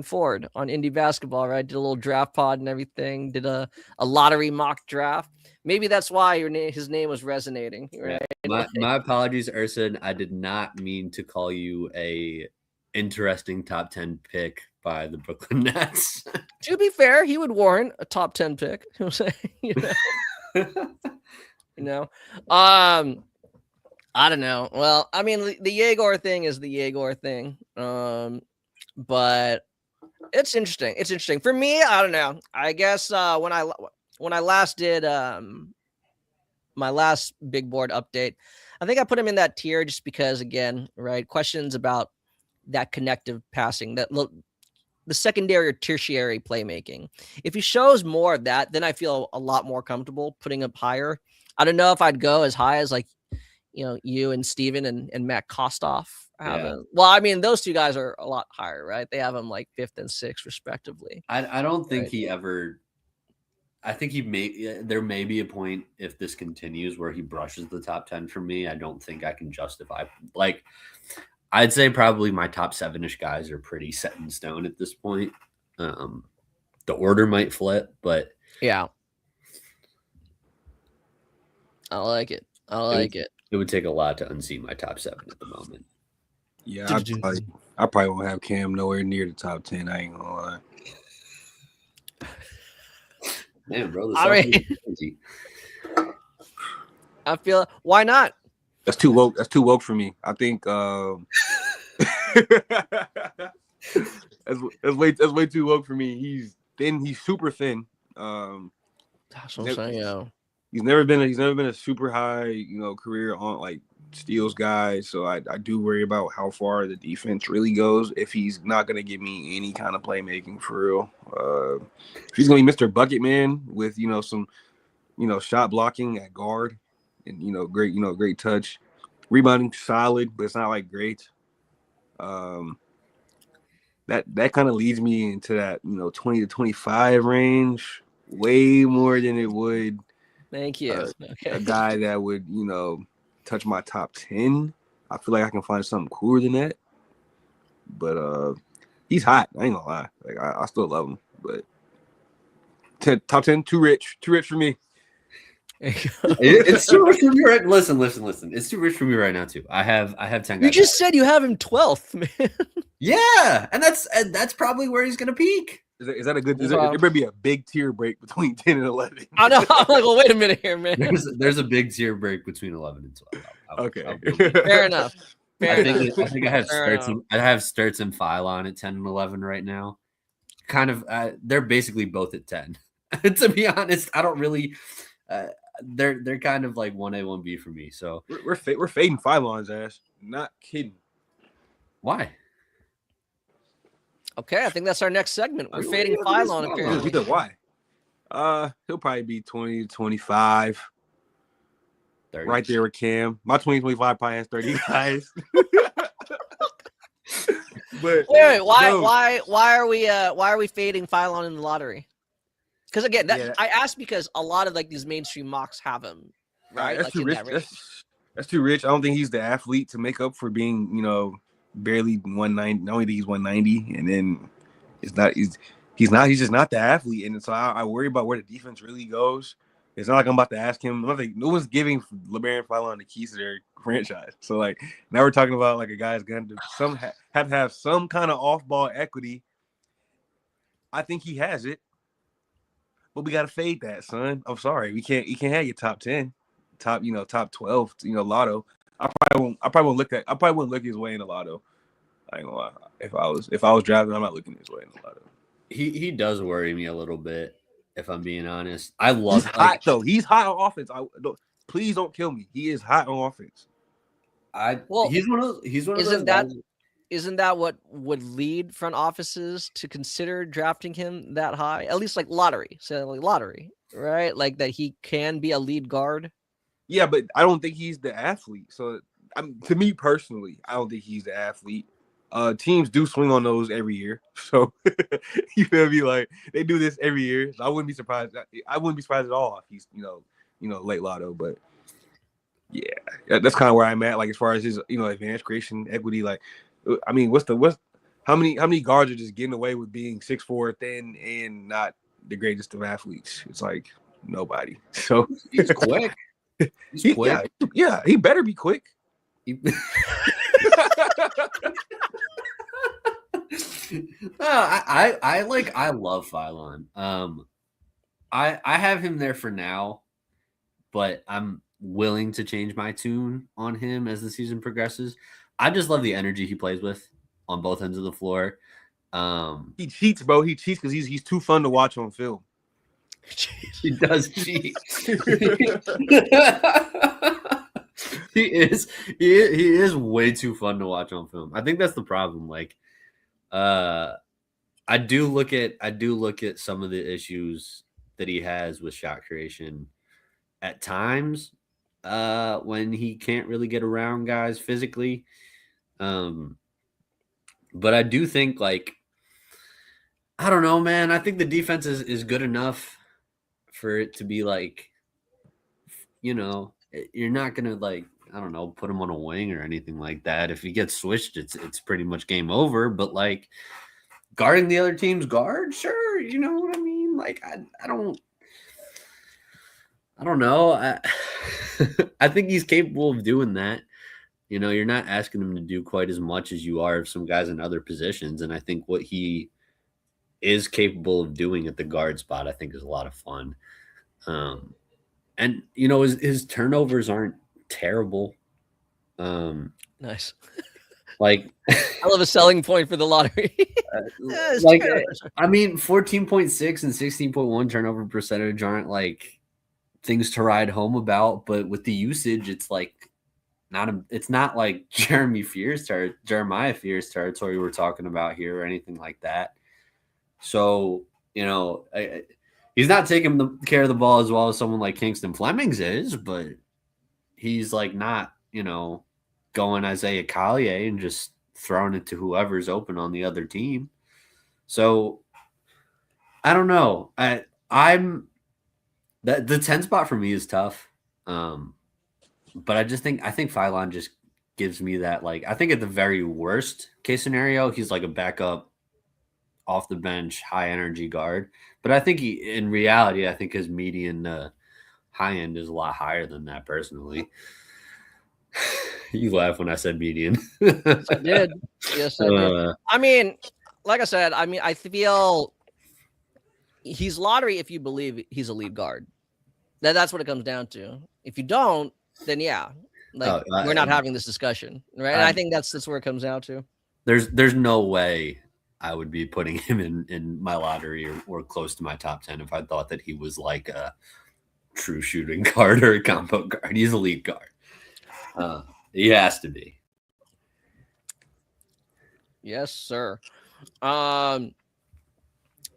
[SPEAKER 1] Ford on indie basketball, right? Did a little draft pod and everything. Did a lottery mock draft. Maybe that's why his name was resonating, right?
[SPEAKER 2] My apologies, Urson. I did not mean to call you a interesting top 10 pick by the Brooklyn Nets.
[SPEAKER 1] To be fair, he would warrant a top 10 pick. You know? I don't know. Well, I mean, the Yegor thing is the Yegor thing. But it's interesting. It's interesting for me. I don't know. I guess when I last did my last big board update, I think I put him in that tier just because, again, right? Questions about that connective passing, that the secondary or tertiary playmaking. If he shows more of that, then I feel a lot more comfortable putting him higher. I don't know if I'd go as high as like, you and Steven and Matt Kostoff have him. Well, I mean, those two guys are a lot higher, right? They have him like 5th and 6th respectively.
[SPEAKER 2] I don't think he ever. I think there may be a point if this continues where he brushes the top 10 for me. I don't think I can justify. Like, I'd say probably my top 7-ish guys are pretty set in stone at this point. The order might flip, but
[SPEAKER 1] yeah, I like it.
[SPEAKER 2] It would take a lot to unseat my top 7 at the moment.
[SPEAKER 3] Yeah, I probably won't have Cam nowhere near the top 10. I ain't gonna lie.
[SPEAKER 2] Man, bro,
[SPEAKER 1] I feel why not?
[SPEAKER 3] That's too woke. That's too woke for me. I think that's way too woke for me. He's thin. He's super thin.
[SPEAKER 1] That's what I'm saying. Yeah.
[SPEAKER 3] He's never been a super high, career on like steals guy. So I do worry about how far the defense really goes if he's not gonna give me any kind of playmaking for real. If he's gonna be Mr. Bucket Man with some shot blocking at guard and great touch, rebounding solid, but it's not like great. That kind of leads me into that 20 to 25 range, way more than it would.
[SPEAKER 1] Thank you.
[SPEAKER 3] Okay. A guy that would, touch my top 10. I feel like I can find something cooler than that. But he's hot. I ain't gonna lie. Like I still love him. But top 10, too rich for me.
[SPEAKER 2] It's too rich for me right. Listen. It's too rich for me right now too. I have 10 guys.
[SPEAKER 1] You just said you have him 12th, man.
[SPEAKER 2] Yeah, and that's probably where he's gonna peak.
[SPEAKER 3] Is that a good? There better be a big tier break between 10 and 11.
[SPEAKER 1] I know. I'm like, well, wait a minute here, man.
[SPEAKER 2] There's a big tier break between 11 and 12.
[SPEAKER 1] Okay. Fair enough.
[SPEAKER 2] I think I have Sturts and Phylon at 10 and 11 right now. Kind of, they're basically both at 10. To be honest, I don't really. They're kind of like 1A, 1B for me. So
[SPEAKER 3] we're fading Phylon's ass. Not kidding.
[SPEAKER 2] Why?
[SPEAKER 1] Okay, I think that's our next segment. We're fading Phylon apparently.
[SPEAKER 3] Why? He'll probably be 20 to 25.
[SPEAKER 2] 30.
[SPEAKER 3] Right there with Cam. My 2025 probably has 30 guys. But
[SPEAKER 1] wait, why are we fading Phylon in the lottery? Because again, I asked because a lot of like these mainstream mocks have him. Right,
[SPEAKER 3] that's too rich. That's too rich. I don't think he's the athlete to make up for being, barely 190. No, he's 190, and then he's just not the athlete. And so I worry about where the defense really goes. It's not like I'm about to ask him. No one's giving LeBaron Phylon the keys to their franchise. So like now we're talking about like a guy's going to have some kind of off-ball equity. I think he has it, but we got to fade that, son. I'm sorry, you can't have your top 10, top 12, lotto. I probably wouldn't look his way in the lotto. I ain't gonna lie. If I was drafting, I'm not looking his way in the lotto.
[SPEAKER 2] He does worry me a little bit, if I'm being honest. I love
[SPEAKER 3] he's hot though. He's hot on offense. Please don't kill me. He is hot on offense.
[SPEAKER 2] He's one of those guys.
[SPEAKER 1] Isn't that what would lead front offices to consider drafting him that high? At least like lottery. So like lottery, right? Like that he can be a lead guard.
[SPEAKER 3] Yeah, but I don't think he's the athlete. So, to me personally, I don't think he's the athlete. Teams do swing on those every year, so you feel me? Like they do this every year. So I wouldn't be surprised. I wouldn't be surprised at all if he's late lotto. But yeah, that's kind of where I'm at. Like as far as his advanced creation equity. Like, I mean, how many guards are just getting away with being 6'4", thin, and not the greatest of athletes? It's like nobody. So
[SPEAKER 2] He's quick. He's quick.
[SPEAKER 3] Yeah, he better be quick.
[SPEAKER 2] I love Phylon. I have him there for now, but I'm willing to change my tune on him as the season progresses. I just love the energy he plays with on both ends of the floor.
[SPEAKER 3] He cheats, bro. He cheats because he's too fun to watch on film.
[SPEAKER 2] He does cheat. He is way too fun to watch on film. I think that's the problem. Like, I do look at some of the issues that he has with shot creation at times when he can't really get around guys physically. But I do think, like, I don't know, man. I think the defense is good enough for it to be like, you're not gonna, like, I don't know, put him on a wing or anything like that. If he gets switched, it's pretty much game over. But like guarding the other team's guard, sure, you know what I mean? Like I don't know. I think he's capable of doing that. You're not asking him to do quite as much as you are of some guys in other positions. And I think what he is capable of doing at the guard spot, I think, is a lot of fun. And his turnovers aren't terrible.
[SPEAKER 1] Nice.
[SPEAKER 2] Like,
[SPEAKER 1] I love a selling point for the lottery.
[SPEAKER 2] like, I mean, 14.6 and 16.1 turnover percentage aren't like things to ride home about, but with the usage, it's like it's not like Jeremiah Fears territory we're talking about here or anything like that. So, he's not taking care of the ball as well as someone like Kingston Flemings is, but he's like not, going Isaiah Collier and just throwing it to whoever's open on the other team. So I don't know. I'm the 10 spot for me is tough. But I think Phylon just gives me that, like, I think at the very worst case scenario, he's like a backup off the bench, high energy guard. But I think in reality, I think his median high end is a lot higher than that personally. You laugh when I said median.
[SPEAKER 1] Yes, I did. Yes, I did. I mean, like I said, I feel he's lottery if you believe he's a lead guard. That's what it comes down to. If you don't, then yeah, we're not having this discussion, right? And I think that's where it comes down to.
[SPEAKER 2] There's no way I would be putting him in my lottery or close to my top 10 if I thought that he was like a true shooting guard or a combo guard. He's a lead guard. He has to be.
[SPEAKER 1] Yes, sir. But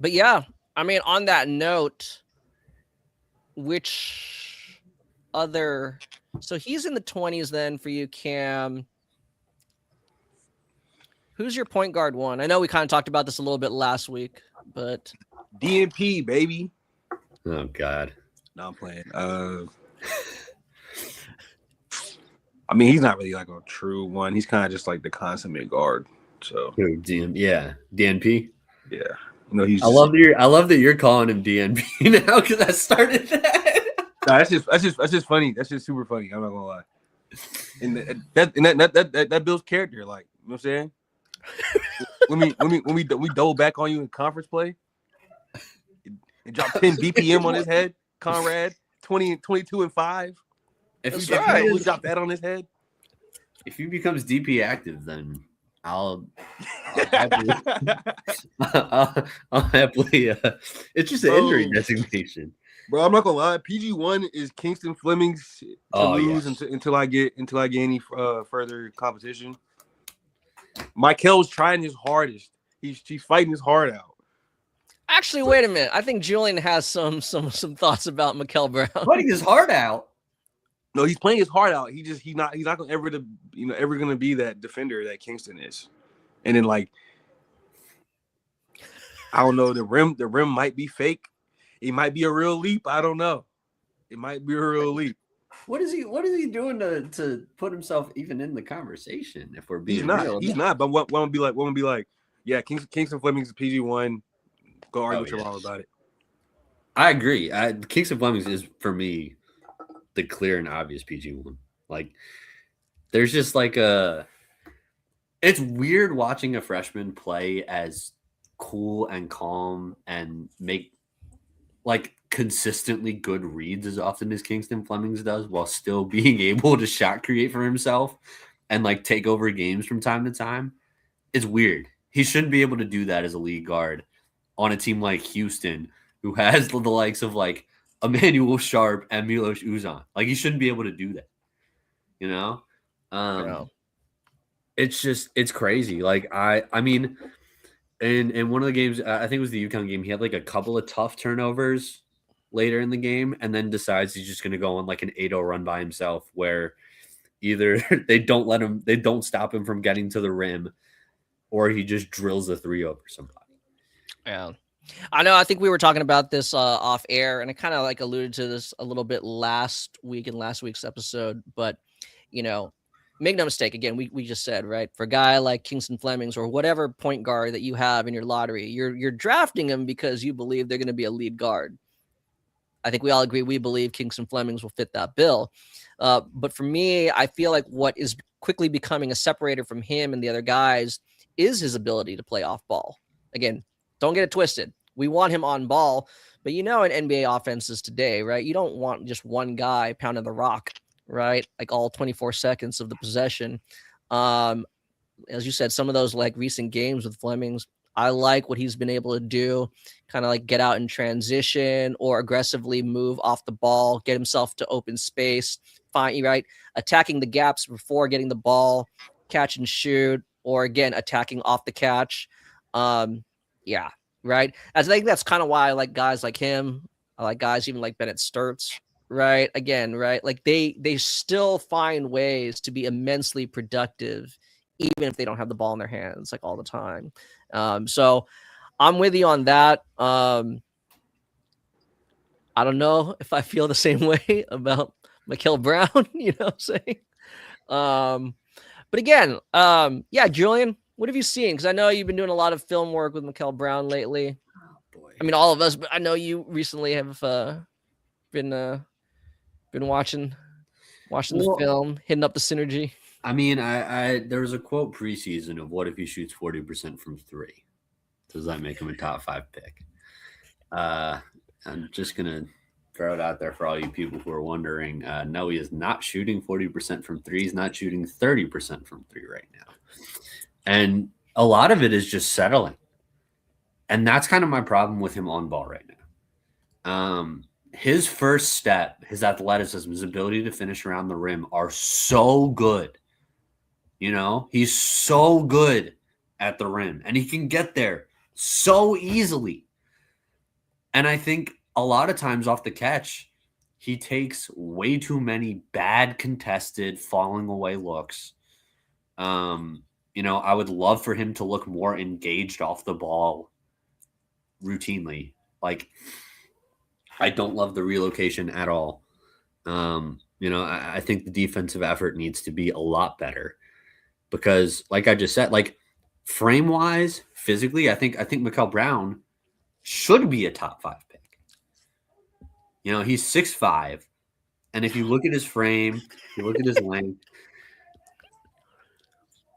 [SPEAKER 1] yeah, I mean, on that note, which other? So he's in the 20s then for you, Cam. Who's your point guard one? I know we kind of talked about this a little bit last week, but
[SPEAKER 3] DNP, baby.
[SPEAKER 2] Oh God.
[SPEAKER 3] No, I'm playing. I mean, he's not really like a true one. He's kind of just like the consummate guard. So
[SPEAKER 2] DNP.
[SPEAKER 3] Yeah, he's.
[SPEAKER 2] I love that you're calling him DNP now because I started that.
[SPEAKER 3] No, that's just funny. That's just super funny. I'm not gonna lie. And that builds character. Like, you know what I'm saying? when we double back on you in conference play, and drop 10 BPM on his head, Conrad, 22 and 5. If we drop that on his head,
[SPEAKER 2] if he becomes DP active, then I'll happily. I'll happily. It's just an injury designation,
[SPEAKER 3] bro. I'm not gonna lie. PG1 is Kingston Flemings to lose until I get any further competition. Michael's trying his hardest. He's fighting his heart out.
[SPEAKER 1] Actually, wait a minute. I think Julian has some thoughts about Mikel Brown.
[SPEAKER 2] Fighting his heart out.
[SPEAKER 3] No, he's playing his heart out. He's not gonna ever gonna be that defender that Kingston is. And then like I don't know, the rim might be fake. It might be a real leap. I don't know. It might be a real leap.
[SPEAKER 2] What is he doing to put himself even in the conversation? If we're being real,
[SPEAKER 3] he's not. But what would be like? Yeah, Kingston Fleming's a PG1. Go argue with your mom about it.
[SPEAKER 2] I agree. Kingston Fleming is for me the clear and obvious PG1. Like, there's just like it's weird watching a freshman play as cool and calm and make like consistently good reads as often as Kingston Flemings does, while still being able to shot create for himself and like take over games from time to time. It's weird. He shouldn't be able to do that as a lead guard on a team like Houston, who has the likes of like Emmanuel Sharp and Milos Uzan. Like, he shouldn't be able to do that. You know? It's crazy. Like, I mean, in one of the games, I think it was the UConn game, he had like a couple of tough turnovers later in the game, and then decides he's just going to go on like an 8-0 run by himself, where either they don't stop him from getting to the rim, or he just drills a 3 over somebody.
[SPEAKER 1] Yeah. I know. I think we were talking about this off air, and I kind of like alluded to this a little bit last week in last week's episode. But, you know, make no mistake. Again, we just said, right, for a guy like Kingston Flemings or whatever point guard that you have in your lottery, you're drafting him because you believe they're going to be a lead guard. I think we all agree we believe Kingston Flemings will fit that bill. But for me, I feel like what is quickly becoming a separator from him and the other guys is his ability to play off ball. Again, don't get it twisted. We want him on ball, but in NBA offenses today, right, you don't want just one guy pounding the rock, right, like all 24 seconds of the possession. As you said, some of those like recent games with Flemings, I like what he's been able to do, kind of like get out in transition or aggressively move off the ball, get himself to open space, attacking the gaps before getting the ball, catch and shoot, or again, attacking off the catch. Right. I think that's kind of why I like guys like him. I like guys even like Bennett Sturts, right? Again, right? Like they still find ways to be immensely productive, even if they don't have the ball in their hands like all the time. So I'm with you on that. I don't know if I feel the same way about Mikael Brown, you know what I'm saying? But again, Julian, what have you seen? Because I know you've been doing a lot of film work with Mikael Brown lately.
[SPEAKER 2] Oh, boy.
[SPEAKER 1] I mean, all of us, but I know you recently have been watching the film, hitting up the synergy.
[SPEAKER 2] I mean, I there was a quote preseason of what if he shoots 40% from 3? Does that make him a top 5 pick? I'm just gonna throw it out there for all you people who are wondering. No, he is not shooting 40% from 3. He's not shooting 30% from 3 right now. And a lot of it is just settling. And that's kind of my problem with him on ball right now. His first step, his athleticism, his ability to finish around the rim are so good. You know, he's so good at the rim, and he can get there so easily. And I think a lot of times off the catch, he takes way too many bad contested falling away looks. I would love for him to look more engaged off the ball routinely. Like, I don't love the relocation at all. I think the defensive effort needs to be a lot better because, like I just said, like frame-wise, physically, I think Mikael Brown should be a top 5 pick. He's 6'5", and if you look at his frame, you look at his length.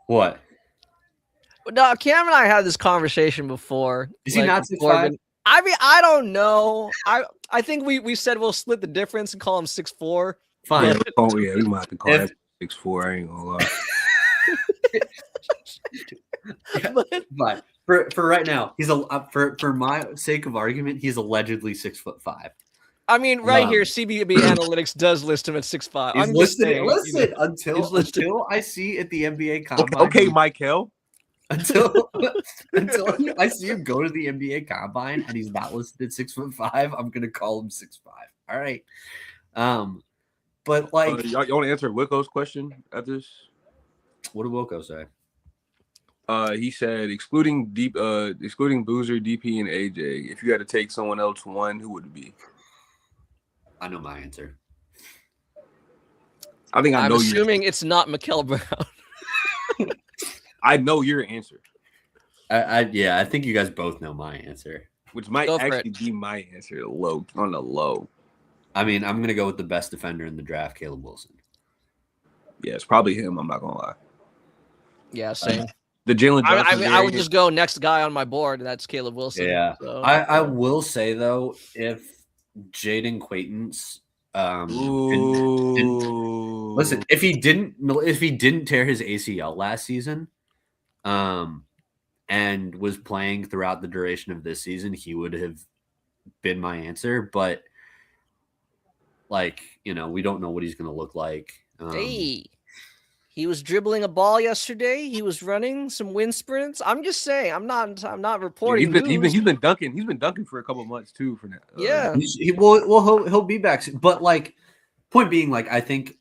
[SPEAKER 2] What?
[SPEAKER 1] No, Cam and I had this conversation before.
[SPEAKER 2] Is he not 6'5"?
[SPEAKER 1] I mean, I don't know. I think we said we'll split the difference and call him 6'4".
[SPEAKER 3] Fine. Oh yeah, we might have to call him 6'4". I ain't gonna lie.
[SPEAKER 2] But for right now, he's for my sake of argument, he's allegedly 6'5".
[SPEAKER 1] I mean, here, CBB Analytics does list him at 6'5".
[SPEAKER 2] I'm just saying, listen, until I see at the NBA Combine.
[SPEAKER 3] Okay, Michael.
[SPEAKER 2] Until I see him go to the NBA Combine and he's not listed at 6'5", I'm gonna call him 6'5". All right. But like,
[SPEAKER 3] y'all want to answer Wilco's question at this?
[SPEAKER 2] what did Wilco say?
[SPEAKER 3] He said excluding Boozer, DP, and AJ. If you had to take someone else one, who would it be?
[SPEAKER 2] I know my answer.
[SPEAKER 3] I think
[SPEAKER 1] I'm assuming it's not Mikael Brown.
[SPEAKER 3] I know your answer.
[SPEAKER 2] I think you guys both know my answer,
[SPEAKER 3] which might actually be my answer on the low.
[SPEAKER 2] I mean, I'm gonna go with the best defender in the draft, Caleb Wilson.
[SPEAKER 3] Yeah, it's probably him. I'm not gonna lie.
[SPEAKER 1] Yeah, same.
[SPEAKER 3] The Jalen Johnson.
[SPEAKER 1] I mean, I would just go next guy on my board, and that's Caleb Wilson.
[SPEAKER 2] Yeah,
[SPEAKER 1] so.
[SPEAKER 2] I will say though, if Jaden Quaintance, listen, if he didn't tear his ACL last season, and was playing throughout the duration of this season, he would have been my answer. But like, you know, we don't know what he's going to look like.
[SPEAKER 1] Hey, he was dribbling a ball yesterday. He was running some wind sprints. I'm just saying. I'm not reporting.
[SPEAKER 3] Yeah, he's been dunking. He's been dunking for a couple of months too. For now.
[SPEAKER 1] Yeah.
[SPEAKER 2] He'll be back. But like, point being, like, I think,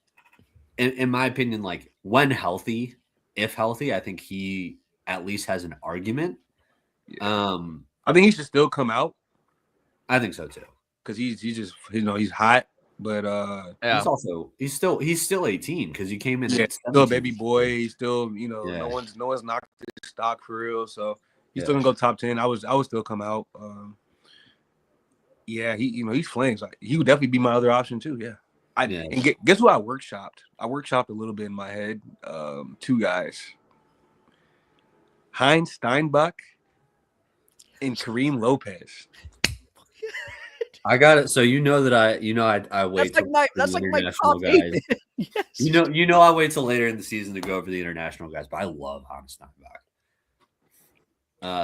[SPEAKER 2] in my opinion, like, when healthy, if healthy, I think he at least has an argument.
[SPEAKER 3] Yeah. I think he should still come out.
[SPEAKER 2] I think so too.
[SPEAKER 3] Because he's just, you know, he's hot, but
[SPEAKER 2] yeah. he's still 18 because he came in.
[SPEAKER 3] Yeah, still a baby boy. He's still, you know, no one's knocked his stock for real. So he's still gonna go top 10. I would still come out. Yeah, he's flames. Like, he would definitely be my other option too. Yeah. And guess what I workshopped? I workshopped a little bit in my head. Two guys. Heinz Steinbach and Kareem Lopez.
[SPEAKER 2] I got it. So you know that I wait.
[SPEAKER 1] That's like my top guys.
[SPEAKER 2] Yes. You know I wait till later in the season to go over the international guys, but I love Heinz Steinbach.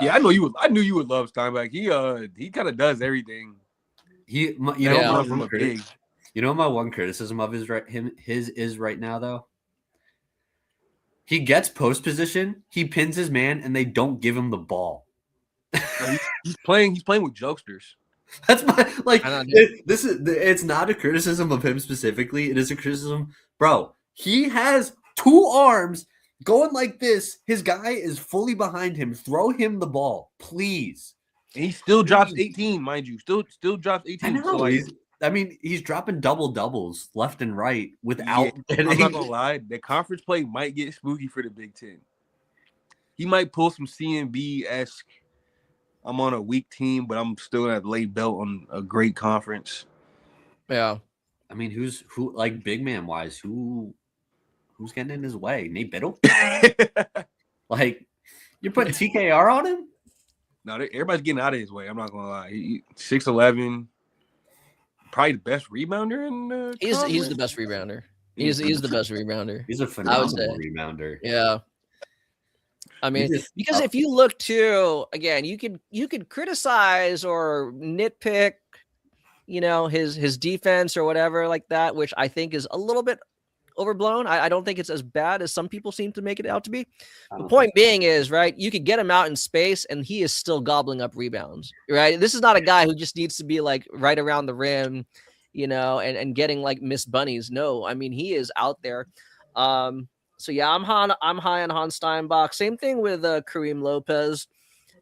[SPEAKER 3] Yeah, I knew you would love Steinbach. He kind of does everything.
[SPEAKER 2] You know my one criticism of his is right now though. He gets post position, he pins his man, and they don't give him the ball.
[SPEAKER 3] He's playing with jokesters.
[SPEAKER 2] That's my it's not a criticism of him specifically. It is a criticism, bro. He has two arms going like this. His guy is fully behind him. Throw him the ball, please.
[SPEAKER 3] And he still drops 18, mind you. Still drops 18.
[SPEAKER 2] I know. He's dropping doubles left and right without.
[SPEAKER 3] I'm not gonna lie. The conference play might get spooky for the Big Ten. He might pull some CMB-esque. I'm on a weak team, but I'm still gonna lay belt on a great conference.
[SPEAKER 1] Yeah.
[SPEAKER 2] I mean, who's big man wise? Who's getting in his way? Nate Biddle? Like, you're putting TKR on him?
[SPEAKER 3] No, everybody's getting out of his way. I'm not gonna lie. He 6'11". Probably the best rebounder in the
[SPEAKER 1] he's the best rebounder. He's the best rebounder.
[SPEAKER 2] He's a phenomenal rebounder.
[SPEAKER 1] Yeah. I mean, because if you look too, again, you could criticize or nitpick, you know, his defense or whatever like that, which I think is a little bit overblown. I don't think it's as bad as some people seem to make it out to be. The point being is, right, you could get him out in space and he is still gobbling up rebounds, right? This is not a guy who just needs to be like right around the rim, you know, and getting like missed bunnies. No, I mean, he is out there. So yeah, I'm high on Hans Steinbach. Same thing with Kareem Lopez.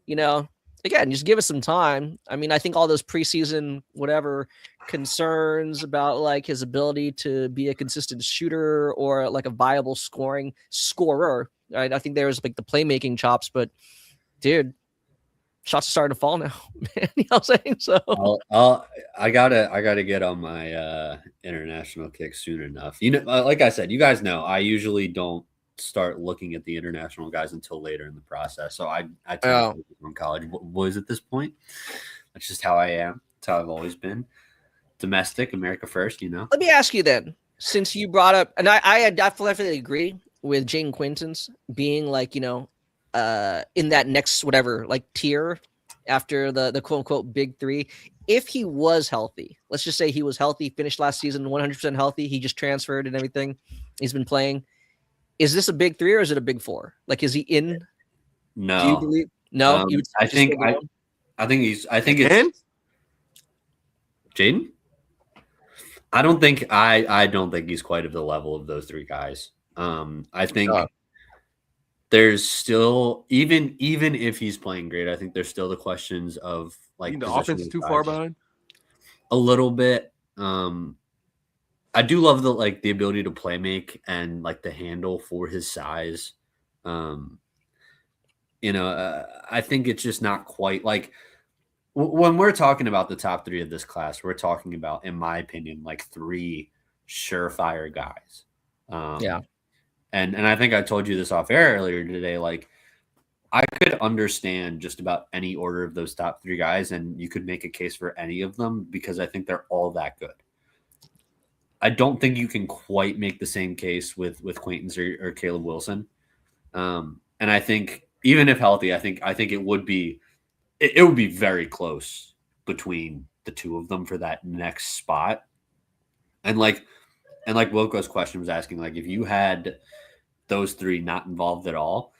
[SPEAKER 1] You know, again, just give us some time. I mean, I think all those preseason whatever concerns about like his ability to be a consistent shooter or like a viable scorer. Right? I think there's like the playmaking chops, but dude, shots are starting to fall now. Man, you know what I'm saying? So
[SPEAKER 2] I gotta get on my international kick soon enough. You know, like I said, you guys know I usually don't start looking at the international guys until later in the process. So I tend to focus on college boys at this point. That's just how I am. That's how I've always been. Domestic, America first, you know.
[SPEAKER 1] Let me ask you then, since you brought up, and I definitely agree with Jaden Quaintance being like, you know, in that next whatever like tier after the quote unquote big three. If he was healthy, let's just say he was healthy, finished last season 100% healthy, he just transferred and everything, he's been playing. Is this a big three or is it a big four? Like, is he in?
[SPEAKER 2] No.
[SPEAKER 1] Do you believe? No.
[SPEAKER 2] I think it's Jaden. I don't think he's quite of the level of those three guys. I think there's still even if he's playing great, I think there's still the questions of like
[SPEAKER 3] the offense is too far behind.
[SPEAKER 2] A little bit. I do love the ability to play make and like the handle for his size. I think it's just not quite like when we're talking about the top three of this class, we're talking about, in my opinion, like three surefire guys.
[SPEAKER 1] Yeah.
[SPEAKER 2] And I think I told you this off air earlier today. Like, I could understand just about any order of those top three guys, and you could make a case for any of them because I think they're all that good. I don't think you can quite make the same case with Quaintance or Caleb Wilson. And I think even if healthy, I think it would be very close between the two of them for that next spot. And like Wilco's question was asking, like, if you had those three not involved at all,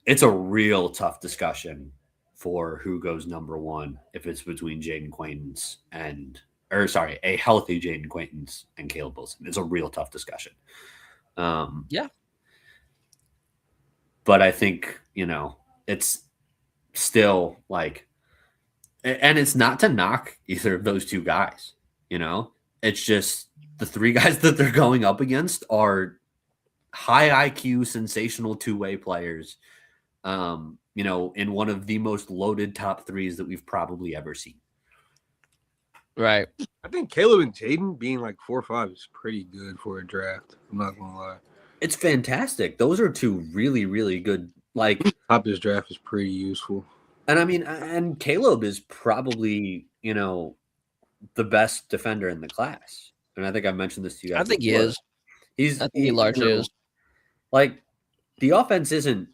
[SPEAKER 2] it's a real tough discussion for who goes number one if it's between Jaden Quaintance a healthy Jaden Quaintance and Caleb Wilson. It's a real tough discussion.
[SPEAKER 1] Yeah.
[SPEAKER 2] But I think, it's still like, and it's not to knock either of those two guys, it's just the three guys that they're going up against are high IQ, sensational two-way players, in one of the most loaded top threes that we've probably ever seen.
[SPEAKER 1] Right.
[SPEAKER 3] I think Caleb and Jaden being like 4 or 5 is pretty good for a draft. I'm not gonna lie.
[SPEAKER 2] It's fantastic. Those are two really, really good. Like,
[SPEAKER 3] top of this draft is pretty useful.
[SPEAKER 2] And I mean, and Caleb is probably, the best defender in the class. And I think I mentioned this to you guys.
[SPEAKER 1] I think he is. He largely is.
[SPEAKER 2] Like, the offense isn't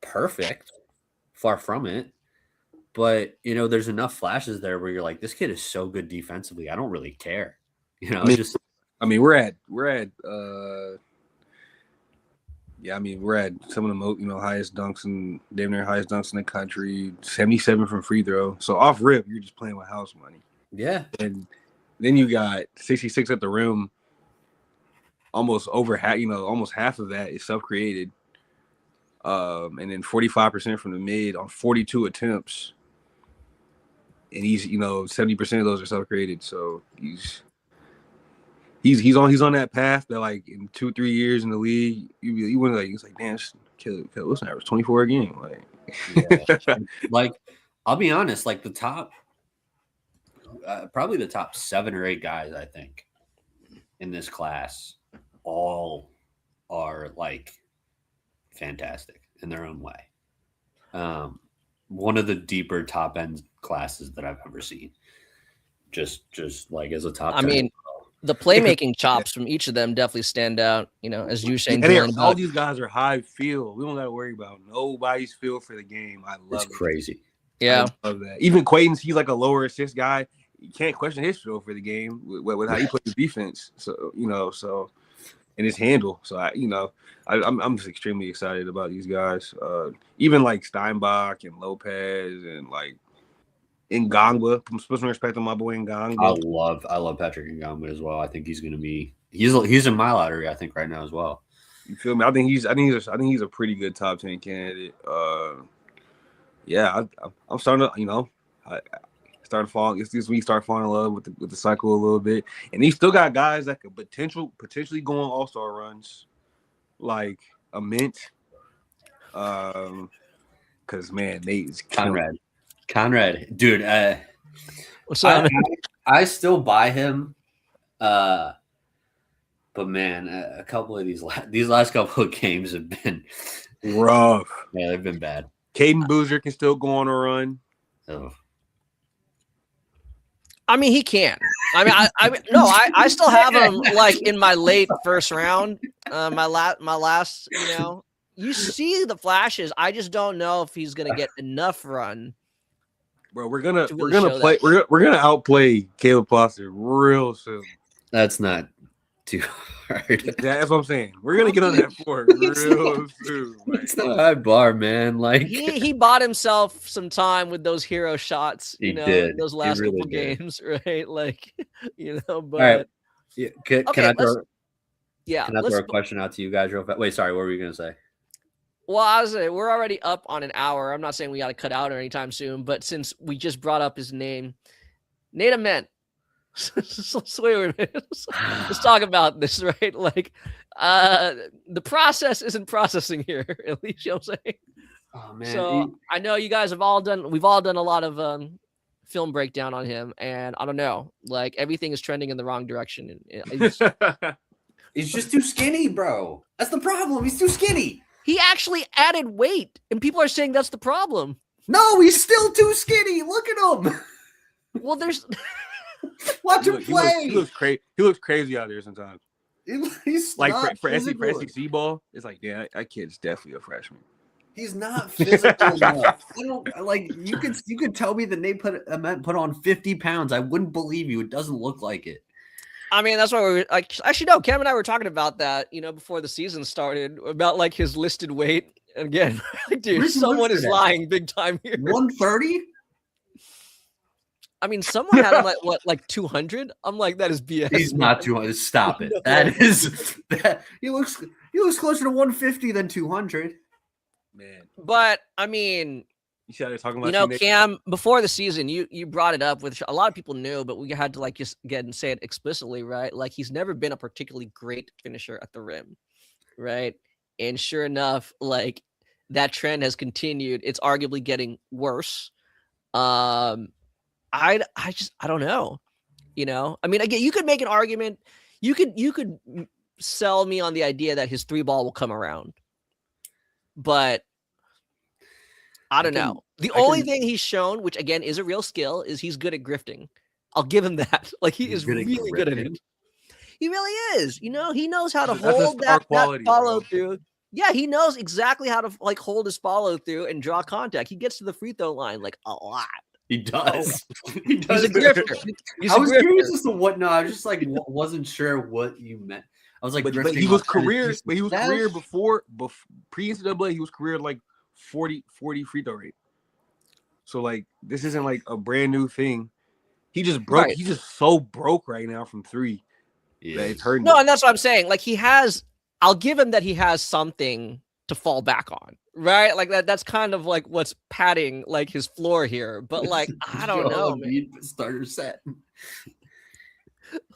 [SPEAKER 2] perfect, far from it. But, there's enough flashes there where you're like, this kid is so good defensively. I don't really care. We're at some of the most, highest dunks and damn near highest dunks in the country, 77 from free throw. So off rip, you're just playing with house money. Yeah. And
[SPEAKER 3] then you got 66 at the rim. Almost over half, almost half of that is self-created. And then 45% from the mid on 42 attempts. And he's, 70% of those are self-created. So he's on that path that, like, in 2-3 years in the league, you wouldn't like, it's like, damn, Caleb Wilson averaged 24 a game. Like,
[SPEAKER 2] yeah. Like, I'll be honest, like the top, probably the top 7 or 8 guys, I think, in this class, all are like fantastic in their own way. One of the deeper top end classes that I've ever seen. Just like as a top.
[SPEAKER 1] I mean, the playmaking chops from each of them definitely stand out. As you saying,
[SPEAKER 3] all these guys are high feel. We don't got to worry about nobody's feel for the game. I love it.
[SPEAKER 2] Crazy.
[SPEAKER 1] Yeah,
[SPEAKER 3] I love that. Even Quaintance, he's like a lower assist guy. You can't question his feel for the game with how he plays defense. So and his handle. So I'm just extremely excited about these guys. Even like Steinbach and Lopez and like Ngangba. I'm supposed to respect my boy Ngangba.
[SPEAKER 2] I love Patrick Ngangba as well. I think he's going to be he's in my lottery, I think, right now as well.
[SPEAKER 3] You feel me? I think he's a pretty good top 10 candidate. I'm starting to this week start falling in love with the cycle a little bit, and he still got guys that could potentially go on all-star runs, like a Mint. Because man,
[SPEAKER 2] Conrad, dude.
[SPEAKER 1] What's up?
[SPEAKER 2] I still buy him, but man, a couple of these last couple of games have been
[SPEAKER 3] rough.
[SPEAKER 2] Yeah, they've been bad.
[SPEAKER 3] Caden Boozer can still go on a run.
[SPEAKER 2] Oh.
[SPEAKER 1] I mean, he can. I still have him like in my late first round. My last, you see the flashes. I just don't know if he's gonna get enough run.
[SPEAKER 3] Bro, we're gonna outplay Caleb Foster real soon.
[SPEAKER 2] That's not too hard.
[SPEAKER 3] That's what I'm saying. We're gonna get on that floor real soon.
[SPEAKER 2] It's not a high bar, man. Like
[SPEAKER 1] he bought himself some time with those hero shots,
[SPEAKER 2] He
[SPEAKER 1] in
[SPEAKER 2] did.
[SPEAKER 1] those
[SPEAKER 2] He
[SPEAKER 1] last
[SPEAKER 2] really
[SPEAKER 1] couple
[SPEAKER 2] did.
[SPEAKER 1] games, right? Like, but
[SPEAKER 2] all right. Yeah, can I throw?
[SPEAKER 1] Yeah,
[SPEAKER 2] Can I throw a question out to you guys real fast? Wait, sorry. What were you gonna say?
[SPEAKER 1] Well, I was saying, we're already up on an hour. I'm not saying we got to cut out or anytime soon, but since we just brought up his name, Nate Ament. Let's talk about this, right? Like, the process isn't processing here, at least, you know what I'm saying?
[SPEAKER 2] Oh man.
[SPEAKER 1] So I know you guys we've all done a lot of film breakdown on him, and I don't know, like everything is trending in the wrong direction. And
[SPEAKER 2] he's just too skinny, bro. That's the problem. He's too skinny.
[SPEAKER 1] he actually added weight, and people are saying that's the problem.
[SPEAKER 2] No, he's still too skinny. Look at him.
[SPEAKER 1] Well, there's
[SPEAKER 2] watch him play.
[SPEAKER 3] He looks crazy. He looks crazy out there sometimes.
[SPEAKER 2] He's
[SPEAKER 3] like
[SPEAKER 2] not
[SPEAKER 3] for SEC ball. It's like, yeah, that kid's definitely a freshman.
[SPEAKER 2] He's not physical enough. I don't like. You could tell me that Nate put on 50 pounds. I wouldn't believe you. It doesn't look like it.
[SPEAKER 1] I mean, that's why we're like, actually, no, Cam and I were talking about that, before the season started, about like his listed weight. And again, dude, someone is lying big time here.
[SPEAKER 2] 130?
[SPEAKER 1] I mean, someone had him like 200. I'm like, that is BS.
[SPEAKER 2] He's not 200. Stop it. That he looks closer to 150 than 200.
[SPEAKER 3] Man.
[SPEAKER 1] But I mean,
[SPEAKER 3] you started talking about
[SPEAKER 1] Cam, before the season, you brought it up, which a lot of people knew, but we had to like just get and say it explicitly, right? Like, he's never been a particularly great finisher at the rim, right? And sure enough, like, that trend has continued. It's arguably getting worse. I don't know. I mean, again, you could make an argument. You could sell me on the idea that his three ball will come around, but I don't know. The only thing he's shown, which again is a real skill, is he's good at grifting. I'll give him that. Like, he is really good at it. He really is. He knows how to hold that follow through. Yeah, he knows exactly how to like hold his follow through and draw contact. He gets to the free throw line like a lot.
[SPEAKER 2] He does.
[SPEAKER 1] He does. He's a grifter.
[SPEAKER 2] I was curious as to what. No, I was just like wasn't sure what you meant. I was like,
[SPEAKER 3] but he was career. But he was career before pre-NCAA. He was career like 40 free throw rate. So like, this isn't like a brand new thing. He just broke. Right. He's just so broke right now from three. Yeah, it's hurting.
[SPEAKER 1] No, and that's what I'm saying. Like, he has. I'll give him that he has something to fall back on, right? Like that's kind of like what's padding like his floor here. But like, I don't know, man.
[SPEAKER 2] Starter set.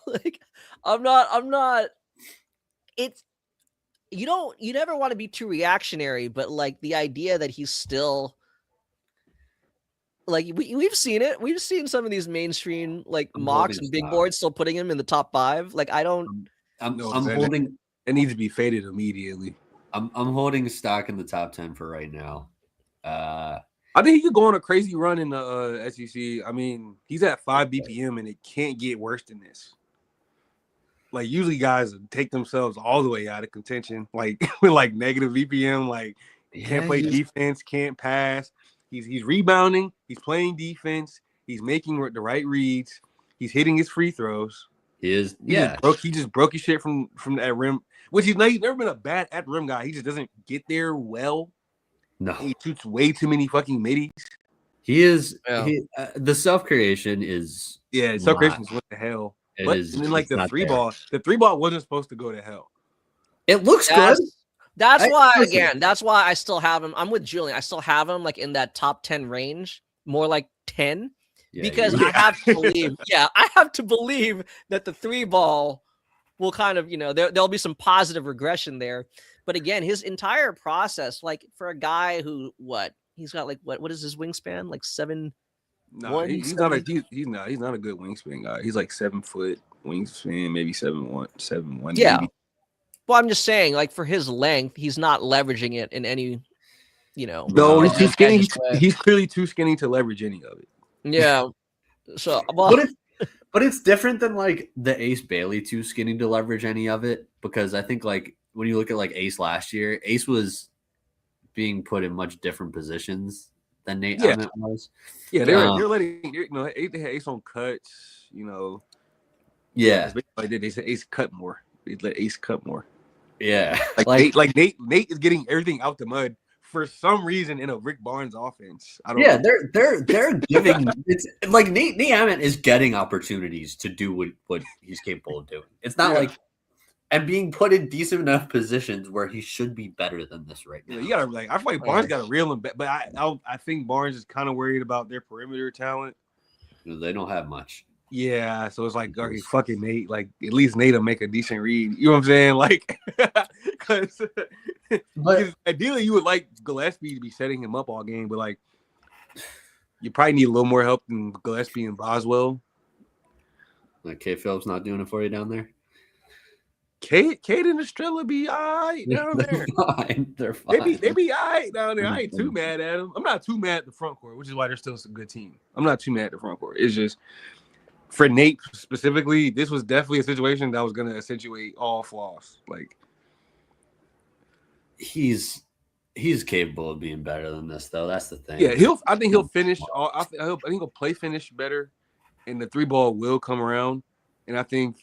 [SPEAKER 1] Like, I'm not. It's you never want to be too reactionary, but like the idea that he's still like we've seen it. We've seen some of these mainstream like mocks and big boards still putting him in the top 5. Like, I don't.
[SPEAKER 2] I'm holding.
[SPEAKER 3] It needs to be faded immediately.
[SPEAKER 2] I'm holding stock in the top 10 for right now.
[SPEAKER 3] I think he could go on a crazy run in the SEC. I mean, he's at 5 BPM, and it can't get worse than this. Like, usually guys take themselves all the way out of contention, like with like negative BPM, like can't play defense, can't pass. He's rebounding, he's playing defense, he's making the right reads, he's hitting his free throws. He just broke his shit from that rim. Which he's never been a bad at rim guy. He just doesn't get there well.
[SPEAKER 2] No,
[SPEAKER 3] he shoots way too many fucking middies.
[SPEAKER 2] He is the self creation is
[SPEAKER 3] self creation is what the hell. And then like the three ball wasn't supposed to go to hell.
[SPEAKER 2] It looks good.
[SPEAKER 1] That's why I still have him. I'm with Julian. I still have him like in that top 10 range, more like 10. Because I have to believe, I have to believe that the three ball will kind of, there'll be some positive regression there. But again, his entire process, like for a guy who, he's got like, what is his wingspan? Like 7'1"?
[SPEAKER 3] No, he's not a good wingspan guy. He's like 7 foot wingspan, maybe 7'1".
[SPEAKER 1] Yeah.
[SPEAKER 3] Maybe.
[SPEAKER 1] Well, I'm just saying, like for his length, he's not leveraging it in any,
[SPEAKER 3] No, he's too skinny. He's clearly too skinny to leverage any of it.
[SPEAKER 1] Yeah. So,
[SPEAKER 2] but it's different than like the Ace Bailey too skinny to leverage any of it, because I think like when you look at like Ace last year, Ace was being put in much different positions than Nate was.
[SPEAKER 3] Yeah, they're letting they had Ace on cuts,
[SPEAKER 2] Yeah,
[SPEAKER 3] like they said Ace cut more. let Ace cut more.
[SPEAKER 2] Yeah,
[SPEAKER 3] Nate is getting everything out the mud for some reason in a Rick Barnes offense. I don't
[SPEAKER 2] yeah,
[SPEAKER 3] know.
[SPEAKER 2] they're giving it's like Nate Hammond is getting opportunities to do what he's capable of doing. It's not like and being put in decent enough positions where he should be better than this right now.
[SPEAKER 3] You gotta I feel like Barnes got to reel him back, but I think Barnes is kind of worried about their perimeter talent.
[SPEAKER 2] They don't have much.
[SPEAKER 3] Yeah, so it's like, okay, fucking Nate. Like, at least Nate will make a decent read. You know what I'm saying? Like, because ideally you would like Gillespie to be setting him up all game, but like, you probably need a little more help than Gillespie and Boswell.
[SPEAKER 2] Like, K. Phillips not doing it for you down there?
[SPEAKER 3] Kate and Estrella be all right down there.
[SPEAKER 2] They're fine.
[SPEAKER 3] They be all right down there. I ain't too mad at them. I'm not too mad at the front court, which is why they're still a good team. I'm not too mad at the front court. It's just, for Nate specifically, this was definitely a situation that was going to accentuate all flaws. Like,
[SPEAKER 2] he's capable of being better than this, though. That's the thing.
[SPEAKER 3] Yeah, I think he'll finish. I think he'll play finish better, and the 3-ball will come around. And I think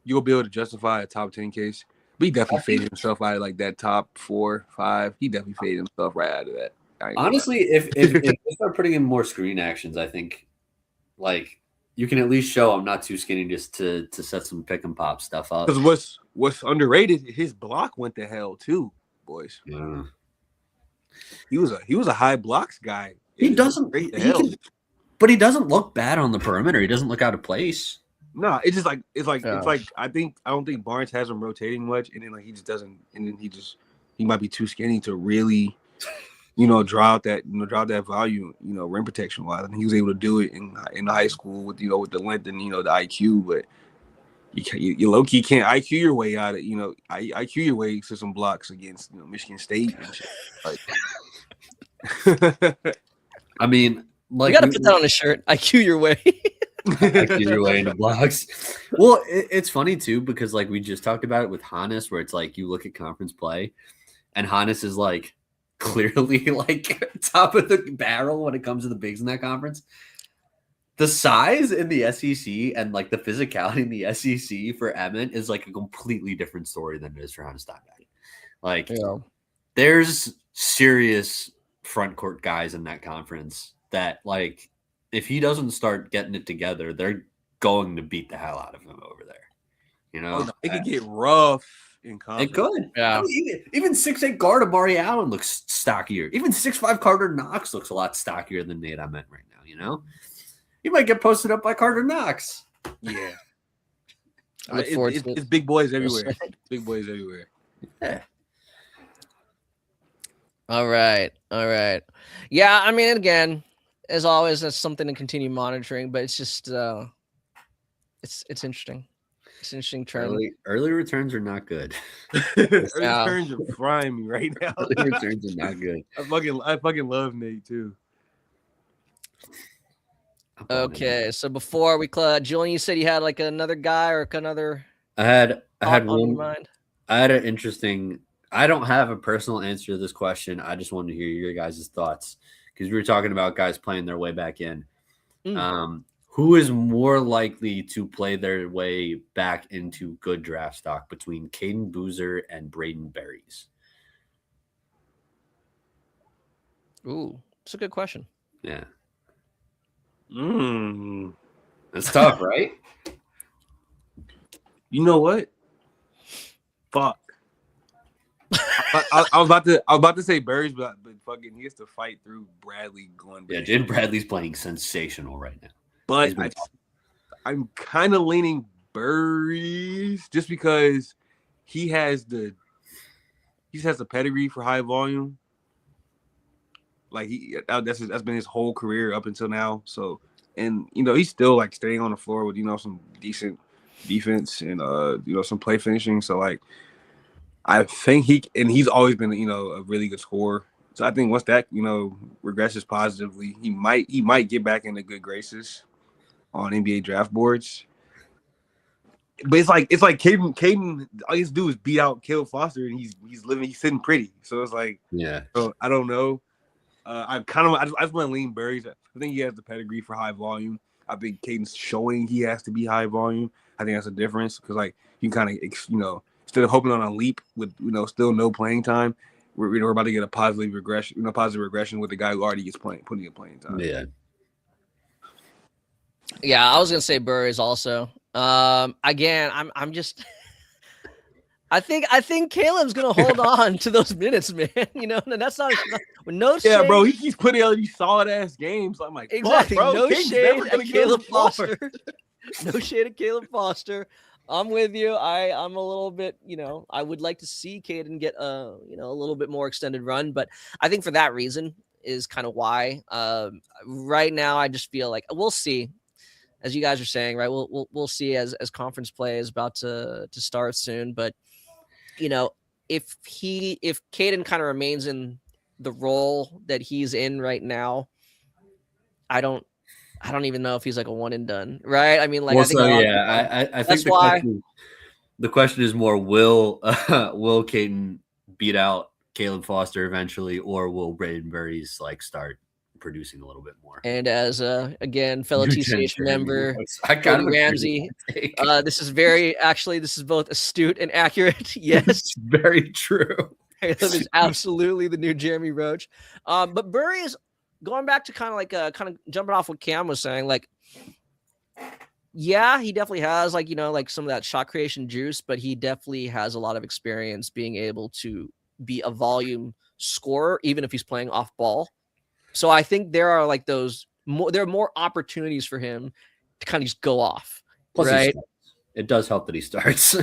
[SPEAKER 3] you'll be able to justify a top 10 case. But he definitely faded himself out of like that top 4, 5. He definitely faded himself right out of that.
[SPEAKER 2] Honestly, if they start putting in more screen actions, I think like you can at least show I'm not too skinny just to set some pick and pop stuff up.
[SPEAKER 3] Because what's underrated, his block went to hell too, boys.
[SPEAKER 2] Yeah.
[SPEAKER 3] He was a high blocks guy.
[SPEAKER 2] But he doesn't look bad on the perimeter. He doesn't look out of place.
[SPEAKER 3] No, it's just like I don't think Barnes has him rotating much, and then like he just doesn't, and then he might be too skinny to really, draw out that value, rim protection wise. And he was able to do it in high school with with the length and the IQ, but you low key can't IQ your way out of IQ your way to some blocks against Michigan State and shit. Like,
[SPEAKER 2] I mean, like
[SPEAKER 1] you got to put that on a shirt. IQ your way.
[SPEAKER 2] IQ your way into blocks. Well, it's funny too because like we just talked about it with Hannes, where it's like you look at conference play, and Hannes is like clearly like top of the barrel when it comes to the bigs in that conference. The size in the SEC and like the physicality in the SEC for Emmett is like a completely different story than it is for Hannes Steinbeck. Like, there's serious front court guys in that conference that like if he doesn't start getting it together, they're going to beat the hell out of him over there.
[SPEAKER 3] It could get rough in conference.
[SPEAKER 2] It could.
[SPEAKER 1] Yeah.
[SPEAKER 2] I mean, even 6'8" guard Amari Allen looks stockier. Even 6'5" Carter Knox looks a lot stockier than Nate Emmett right now, He might get posted up by Carter Knox.
[SPEAKER 3] Yeah.
[SPEAKER 1] I look forward to it.
[SPEAKER 3] It's big boys everywhere. Big boys everywhere.
[SPEAKER 2] Yeah.
[SPEAKER 1] All right. Yeah, I mean, again, as always, that's something to continue monitoring, but it's just it's interesting. It's an interesting trend.
[SPEAKER 2] Early returns are not good.
[SPEAKER 3] Early returns are frying me right now.
[SPEAKER 2] Early returns are not good.
[SPEAKER 3] I fucking love Nate too.
[SPEAKER 1] Okay, so before we close, Julian, you said you had like another guy or another.
[SPEAKER 2] I had
[SPEAKER 1] one. Mind?
[SPEAKER 2] I had an interesting. I don't have a personal answer to this question. I just wanted to hear your guys' thoughts because we were talking about guys playing their way back in. Who is more likely to play their way back into good draft stock between Caden Boozer and Braden Berries?
[SPEAKER 1] Ooh, that's a good question.
[SPEAKER 2] Yeah. That's tough, right?
[SPEAKER 3] You know what? Fuck. I was about to say Berries, but fucking he has to fight through Bradley going.
[SPEAKER 2] Yeah, Jaden Bradley's playing sensational right now.
[SPEAKER 3] But I'm kind of leaning Berries just because he has the pedigree for high volume. Like that's been his whole career up until now. So, and he's still like staying on the floor with some decent defense and some play finishing. So like, I think he's always been a really good scorer. So I think once that regresses positively, he might get back into good graces on NBA draft boards. But it's like Caden all he has to do is beat out Caleb Foster and he's sitting pretty. So it's like,
[SPEAKER 2] yeah.
[SPEAKER 3] So I don't know. I just want to lean Berries. I think he has the pedigree for high volume. I think Caden's showing he has to be high volume. I think that's a difference because like you kind of instead of hoping on a leap with still no playing time, we're about to get a positive regression with the guy who already gets putting in playing time.
[SPEAKER 2] Yeah.
[SPEAKER 1] Yeah, I was gonna say Burris also. Again, I'm just. I think Caleb's gonna hold on to those minutes, man. And that's not with no shade.
[SPEAKER 3] Yeah, bro, he keeps putting out these solid ass games. I'm like,
[SPEAKER 1] exactly.
[SPEAKER 3] Fuck, bro,
[SPEAKER 1] No
[SPEAKER 3] King's
[SPEAKER 1] shade
[SPEAKER 3] never gonna
[SPEAKER 1] at
[SPEAKER 3] get on the
[SPEAKER 1] Caleb
[SPEAKER 3] floor.
[SPEAKER 1] Foster. No shade at Caleb Foster. I'm with you. I'm a little bit, I would like to see Caden get a little bit more extended run, but I think for that reason is kind of why. Right now, I just feel like we'll see. As you guys are saying, right? We'll see as conference play is about to start soon. But if Caden kind of remains in the role that he's in right now, I don't even know if he's like a one and done, right? I mean, like,
[SPEAKER 2] Well,
[SPEAKER 1] I think
[SPEAKER 2] so yeah, I think the question is more: will Caden beat out Caleb Foster eventually, or will Braden Burries start producing a little bit more?
[SPEAKER 1] And as again, fellow TCH member,
[SPEAKER 2] I
[SPEAKER 1] Cody Ramsey, this is both astute and accurate. Yes,
[SPEAKER 2] it's very true.
[SPEAKER 1] Caleb is absolutely the new Jeremy Roach. But Burries, going back to kind of jumping off what Cam was saying, yeah, he definitely has some of that shot creation juice, but he definitely has a lot of experience being able to be a volume scorer, even if he's playing off ball. So I think there are there are more opportunities for him to kind of just go off.
[SPEAKER 2] Plus,
[SPEAKER 1] right?
[SPEAKER 2] It does help that he starts.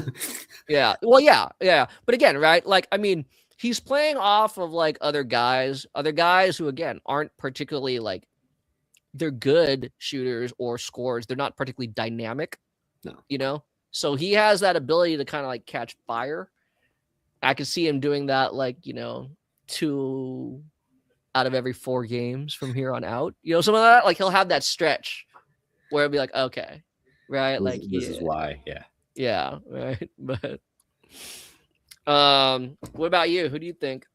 [SPEAKER 1] Yeah. Well, yeah. But again, right? He's playing off of other guys who again aren't particularly they're good shooters or scorers. They're not particularly dynamic.
[SPEAKER 2] No.
[SPEAKER 1] So he has that ability to kind of catch fire. I could see him doing that 2 out of every 4 games from here on out. Some of that he'll have that stretch where it'll be okay, right?
[SPEAKER 2] This is why, yeah.
[SPEAKER 1] Yeah, right. But what about you? Who do you think?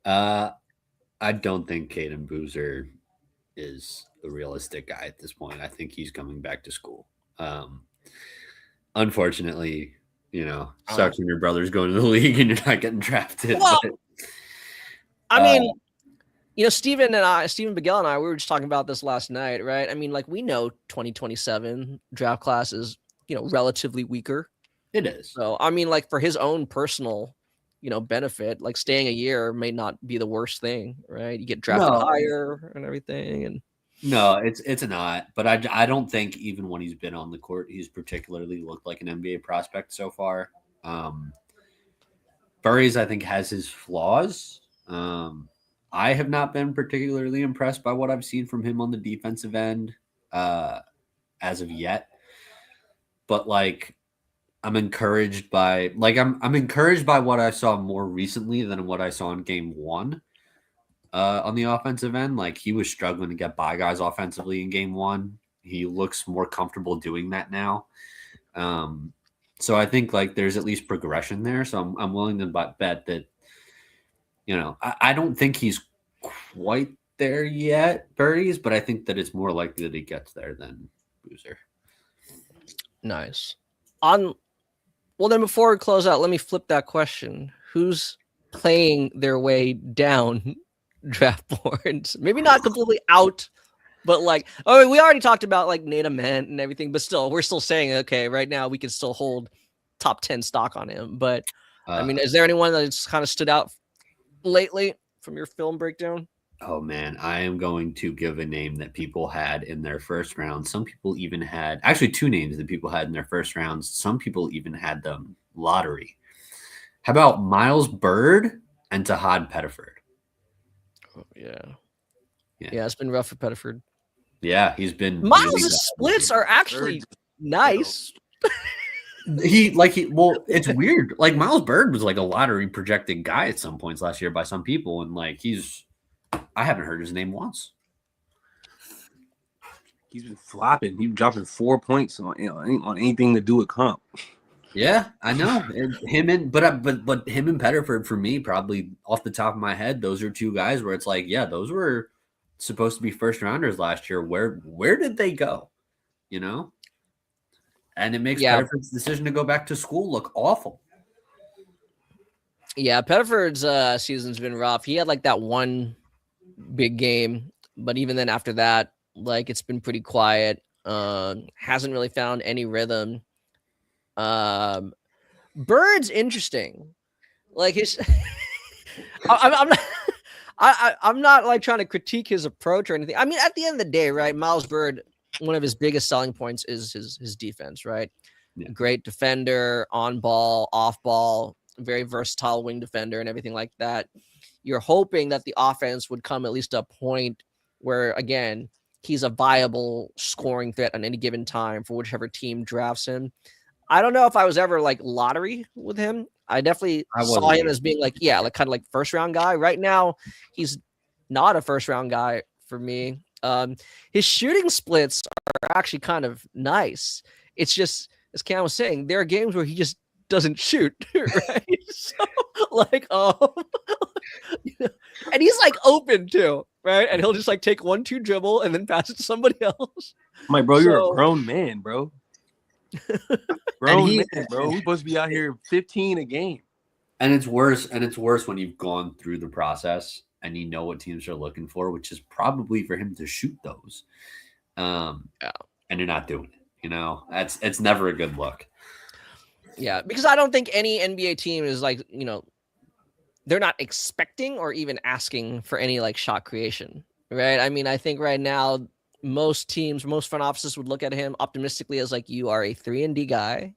[SPEAKER 2] I don't think Caden Boozer is a realistic guy at this point. I think he's coming back to school. Unfortunately, sucks when your brother's going to the league and you're not getting drafted.
[SPEAKER 1] Well, I mean, Steven Begel and I, we were just talking about this last night, right? I mean, we know 2027 draft class is, relatively weaker.
[SPEAKER 2] It is.
[SPEAKER 1] So, I mean, for his own personal, benefit, staying a year may not be the worst thing, right? You get drafted higher and everything. And
[SPEAKER 2] no, it's not. But I don't think even when he's been on the court, he's particularly looked like an NBA prospect so far. Burries, I think, has his flaws. I have not been particularly impressed by what I've seen from him on the defensive end as of yet. But I'm encouraged by I'm encouraged by what I saw more recently than what I saw in game 1 on the offensive end. He was struggling to get by guys offensively in game 1. He looks more comfortable doing that now. So I think there's at least progression there. So I'm willing to bet that, I don't think he's quite there yet, Birdies, but I think that it's more likely that he gets there than Boozer.
[SPEAKER 1] Nice. Well, then before we close out, let me flip that question. Who's playing their way down draft boards? Maybe not completely out, but we already talked about Nate Ament and everything, but still, we're still saying, okay, right now we can still hold top 10 stock on him. But I mean, is there anyone that's kind of stood out lately from your film breakdown?
[SPEAKER 2] Oh man, I am going to give a name that people had in their first round. Some people even had 2 names that people had in their first rounds. Some people even had them lottery. How about Miles Bird and Tahad Pettiford?
[SPEAKER 1] Oh, yeah, it's been rough for Pettiford.
[SPEAKER 2] Yeah, he's been.
[SPEAKER 1] Miles' splits are actually nice.
[SPEAKER 2] It's weird. Miles Bird was a lottery projected guy at some points last year by some people, and I haven't heard his name once.
[SPEAKER 3] He's been flopping. He's dropping 4 points on anything to do with comp.
[SPEAKER 2] Yeah, I know. But him and Pettiford, for me, probably off the top of my head, those are 2 guys where it's those were supposed to be first rounders last year. Where did they go? And it makes Pettiford's decision to go back to school look awful.
[SPEAKER 1] Yeah, Pettiford's season's been rough. He had like that one big game, but even then after that, like it's been pretty quiet. Hasn't really found any rhythm. Um, Bird's interesting. Like his, I'm not, I'm not like trying to critique his approach or anything. I mean, at the end of the day, right? Miles Bird, one of his biggest selling points is his defense, right?
[SPEAKER 2] Yeah.
[SPEAKER 1] Great defender, on ball, off ball, very versatile wing defender, and everything like that. You're hoping that the offense would come at least to a point where, again, he's a viable scoring threat on any given time for whichever team drafts him. I don't know if I was ever like lottery with him. I definitely saw him as being like, yeah, like kind of like first round guy. Right now, he's not a first round guy for me. His shooting splits are actually kind of nice. It's just, as Cam was saying, there are games where he just doesn't shoot, right? So, like, and he's like open too, right? And he'll just like take 1-2 dribble and then pass it to somebody else.
[SPEAKER 3] I'm like, bro, you're a grown man, bro. Grown man, bro. We're supposed to be out here 15 a game.
[SPEAKER 2] And it's worse when you've gone through the process and you know what teams are looking for, which is probably for him to shoot those. And you're not doing it. You know, it's never a good look.
[SPEAKER 1] Yeah, because I don't think any NBA team is like, you know, they're not expecting or even asking for any like shot creation, right? I mean, I think right now most teams, most front offices would look at him optimistically as like, you are a 3-and-D guy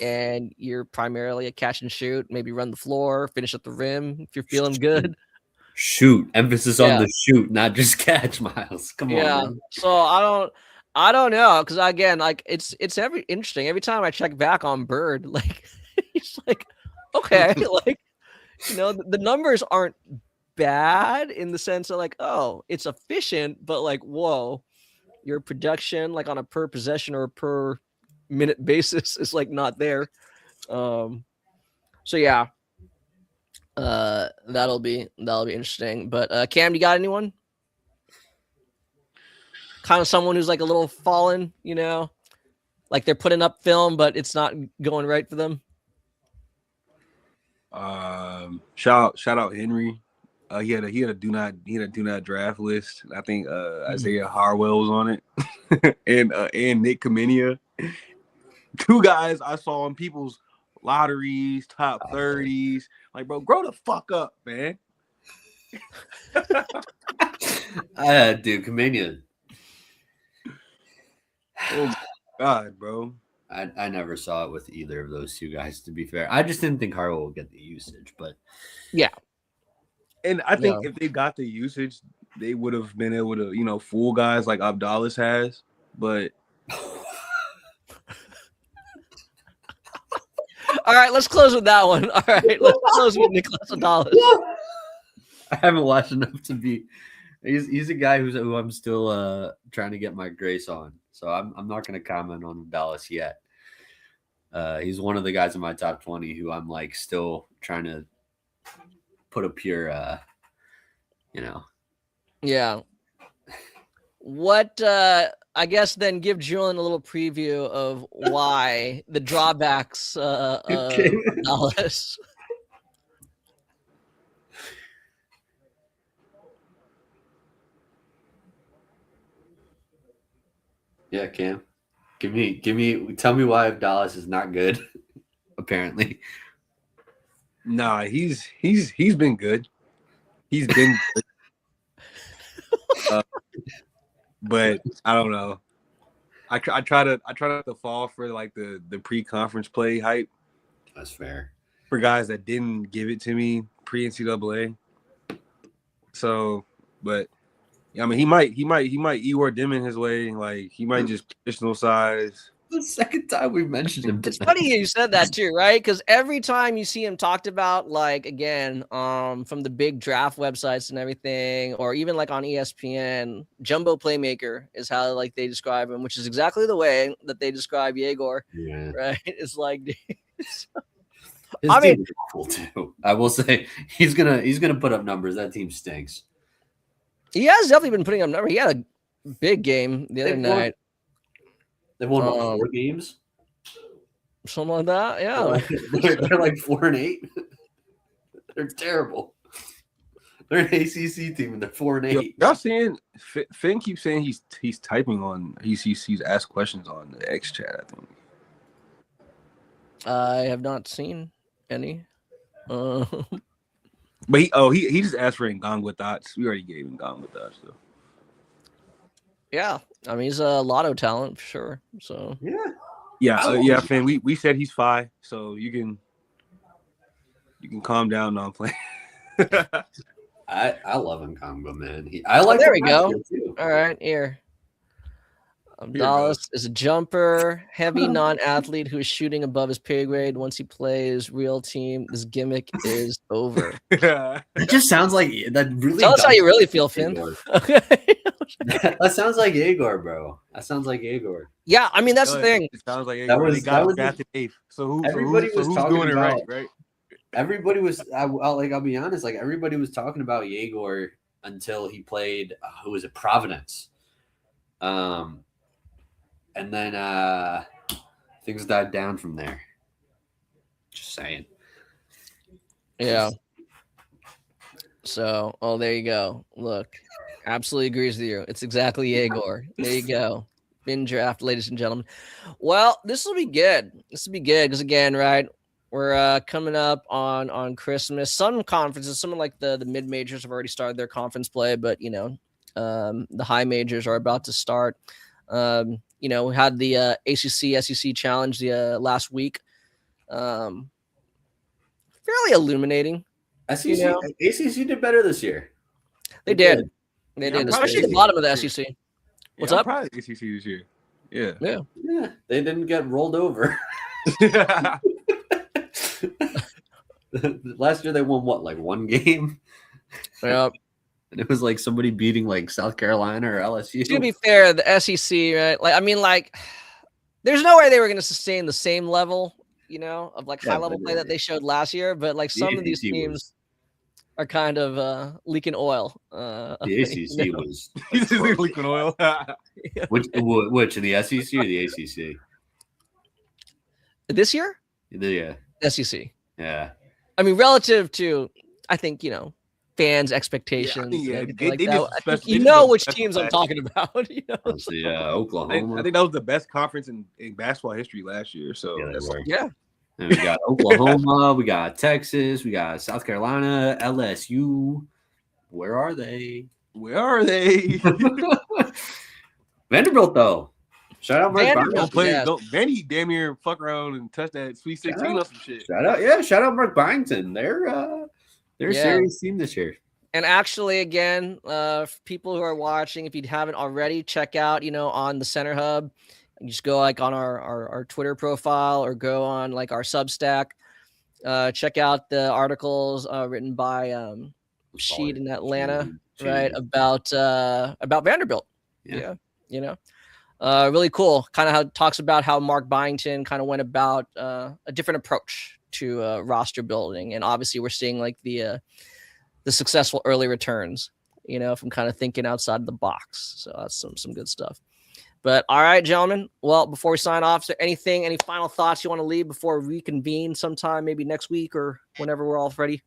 [SPEAKER 1] and you're primarily a catch and shoot, maybe run the floor, finish at the rim if you're feeling good.
[SPEAKER 2] Shoot. Emphasis on the shoot, not just catch, Miles. Come on. Man.
[SPEAKER 1] So I don't know, because again, like it's interesting. Every time I check back on Bird, like he's like, okay, like, you know, the numbers aren't bad in the sense of like, oh, it's efficient, but like, whoa, your production like on a per possession or per minute basis is like not there. So yeah, that'll be interesting. But Cam, you got anyone? Kind of someone who's like a little fallen, you know, like they're putting up film, but it's not going right for them.
[SPEAKER 3] Shout out Henry. He had a do not draft list. I think Isaiah Harwell was on it, and Nick Kamenia. Two guys I saw in people's lotteries, top 30s. Like, bro, grow the fuck up, man.
[SPEAKER 2] Dude, Kamenia.
[SPEAKER 3] Oh my God, bro.
[SPEAKER 2] I never saw it with either of those two guys, to be fair. I just didn't think Harwell would get the usage, but
[SPEAKER 1] yeah.
[SPEAKER 3] And I think if they got the usage, they would have been able to, you know, fool guys like Abdallas has. But
[SPEAKER 1] all right, let's close with that one. All right, let's close with Nicholas Abdallas.
[SPEAKER 2] I haven't watched enough to be. He's a guy who I'm still trying to get my grace on. So I'm not going to comment on Dallas yet. He's one of the guys in my top 20 who I'm like still trying to put a pure, you know.
[SPEAKER 1] Yeah. What I guess then give Julian a little preview of why the drawbacks of Dallas.
[SPEAKER 2] Yeah, Cam. Tell me why Dallas is not good, apparently.
[SPEAKER 3] Nah, he's been good. He's been good. But I don't know. I try not to fall for like the pre-conference play hype.
[SPEAKER 2] That's fair.
[SPEAKER 3] For guys that didn't give it to me pre-NCAA. So, but I mean, he might Eeyore Dimon his way. Like he might just positional size.
[SPEAKER 2] The second time we mentioned him.
[SPEAKER 1] It's funny you said that too, right? Because every time you see him talked about, like again, from the big draft websites and everything, or even like on ESPN, jumbo playmaker is how like they describe him, which is exactly the way that they describe Yegor.
[SPEAKER 2] Yeah.
[SPEAKER 1] Right? It's like
[SPEAKER 2] I mean, cool too. I will say he's gonna put up numbers. That team stinks.
[SPEAKER 1] He has definitely been putting up numbers. He had a big game the other night.
[SPEAKER 2] They won 4 games,
[SPEAKER 1] something like that. Yeah,
[SPEAKER 2] they're like 4-8. They're terrible. They're an ACC team and they're 4-8.
[SPEAKER 3] Y'all saying Finn keeps saying he's typing on he's asked questions on the X chat. I think.
[SPEAKER 1] I have not seen any.
[SPEAKER 3] But he just asked for Ngongwa thoughts. We already gave Ngongwa thoughts though.
[SPEAKER 1] Yeah, I mean he's a lotto talent for sure. So
[SPEAKER 3] yeah, Finn. We said he's 5, so you can calm down. No, I'm playing.
[SPEAKER 2] I love Ngongwa, man. I like.
[SPEAKER 1] There we go.
[SPEAKER 2] Too.
[SPEAKER 1] All right, here. Dallas is a jumper, heavy non-athlete who is shooting above his pay grade. Once he plays real team, this gimmick is over.
[SPEAKER 2] That just sounds like that. Really,
[SPEAKER 1] tell us how you really feel, Finn. Okay.
[SPEAKER 2] That sounds like Igor, bro. That sounds like Igor.
[SPEAKER 1] Yeah, I mean that's the thing.
[SPEAKER 3] It sounds like Igor. They got drafted 8th. So who's doing it right?
[SPEAKER 2] Everybody was. I'll be honest. Like everybody was talking about Yegor until he played. Who was it? Providence. And then things died down from there. Just saying.
[SPEAKER 1] Yeah. So, there you go. Look, absolutely agrees with you. It's exactly Yegor. There you go. Bin draft, ladies and gentlemen. Well, this will be good. This will be good because again, right? We're coming up on Christmas. Some conferences, some of like the mid majors have already started their conference play, but the high majors are about to start. We had the ACC SEC challenge the last week. Fairly illuminating.
[SPEAKER 2] ACC did better this year.
[SPEAKER 1] They did. They did, especially the bottom of the SEC. What's up?
[SPEAKER 3] Probably ACC this year. Yeah.
[SPEAKER 2] They didn't get rolled over. Last year they won what, like one game?
[SPEAKER 1] Yeah.
[SPEAKER 2] And it was like somebody beating like South Carolina or LSU.
[SPEAKER 1] To be fair, the SEC, right? There's no way they were going to sustain the same level, of like high level play that they showed last year. But like some of these teams are kind of leaking oil.
[SPEAKER 2] The ACC was
[SPEAKER 3] leaking oil.
[SPEAKER 2] Which in the SEC or the ACC?
[SPEAKER 1] This year?
[SPEAKER 2] Yeah.
[SPEAKER 1] SEC.
[SPEAKER 2] Yeah.
[SPEAKER 1] I mean, relative to, I think, fans' expectations. Which teams I'm talking about.
[SPEAKER 2] Oklahoma.
[SPEAKER 3] I think that was the best conference in basketball history last year. So
[SPEAKER 1] yeah.
[SPEAKER 2] And we got Oklahoma, we got Texas, we got South Carolina, LSU. Where are they? Vanderbilt, though. Shout out Mark Byington.
[SPEAKER 3] Vandy damn near fuck around and touch that Sweet 16 or some shit.
[SPEAKER 2] Shout out Mark Byington. They're a serious team this year.
[SPEAKER 1] And actually, again, for people who are watching, if you haven't already, check out, on the Center Hub. You just go like on our Twitter profile or go on like our Substack. Check out the articles written by Sheed in Atlanta, right, about Vanderbilt. Yeah. Really cool. Kind of how it talks about how Mark Byington kind of went about a different approach to roster building, and obviously we're seeing like the successful early returns, from kind of thinking outside the box. So that's some good stuff. But all right, gentlemen. Well, before we sign off, is there any final thoughts you want to leave before we reconvene sometime, maybe next week or whenever we're all free?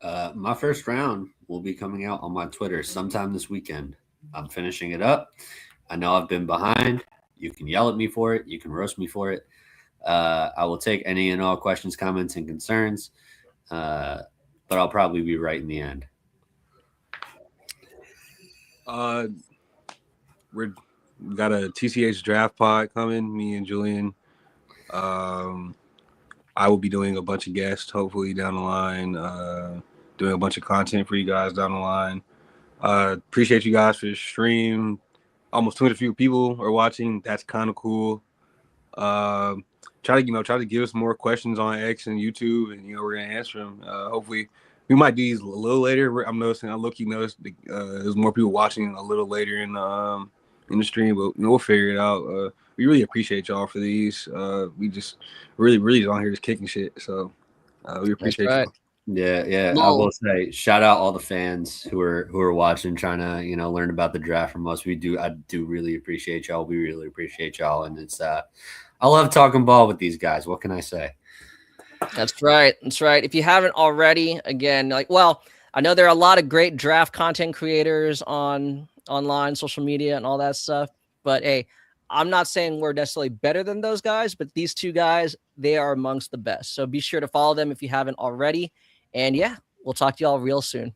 [SPEAKER 2] My first round will be coming out on my Twitter sometime this weekend. I'm finishing it up. I know I've been behind. You can yell at me for it. You can roast me for it. I will take any and all questions, comments, and concerns. But I'll probably be right in the end.
[SPEAKER 3] We got a TCH draft pod coming, me and Julian. I will be doing a bunch of guests, hopefully down the line, doing a bunch of content for you guys down the line. Appreciate you guys for the stream. Almost 200 people are watching. That's kind of cool. Try to give us more questions on X and YouTube, and we're gonna answer them. Hopefully, we might do these a little later. I'm noticing. I look, noticed there's more people watching a little later in the stream, but we'll figure it out. We really appreciate y'all for these. We just really on here just kicking shit. So we appreciate y'all.
[SPEAKER 2] Yeah. I will say, shout out all the fans who are watching, trying to learn about the draft from us. I do really appreciate y'all. We really appreciate y'all, and it's I love talking ball with these guys. What can I say?
[SPEAKER 1] That's right. That's right. If you haven't already, again, I know there are a lot of great draft content creators on online, social media, and all that stuff. But hey, I'm not saying we're necessarily better than those guys, but these two guys, they are amongst the best. So be sure to follow them if you haven't already. And yeah, we'll talk to y'all real soon.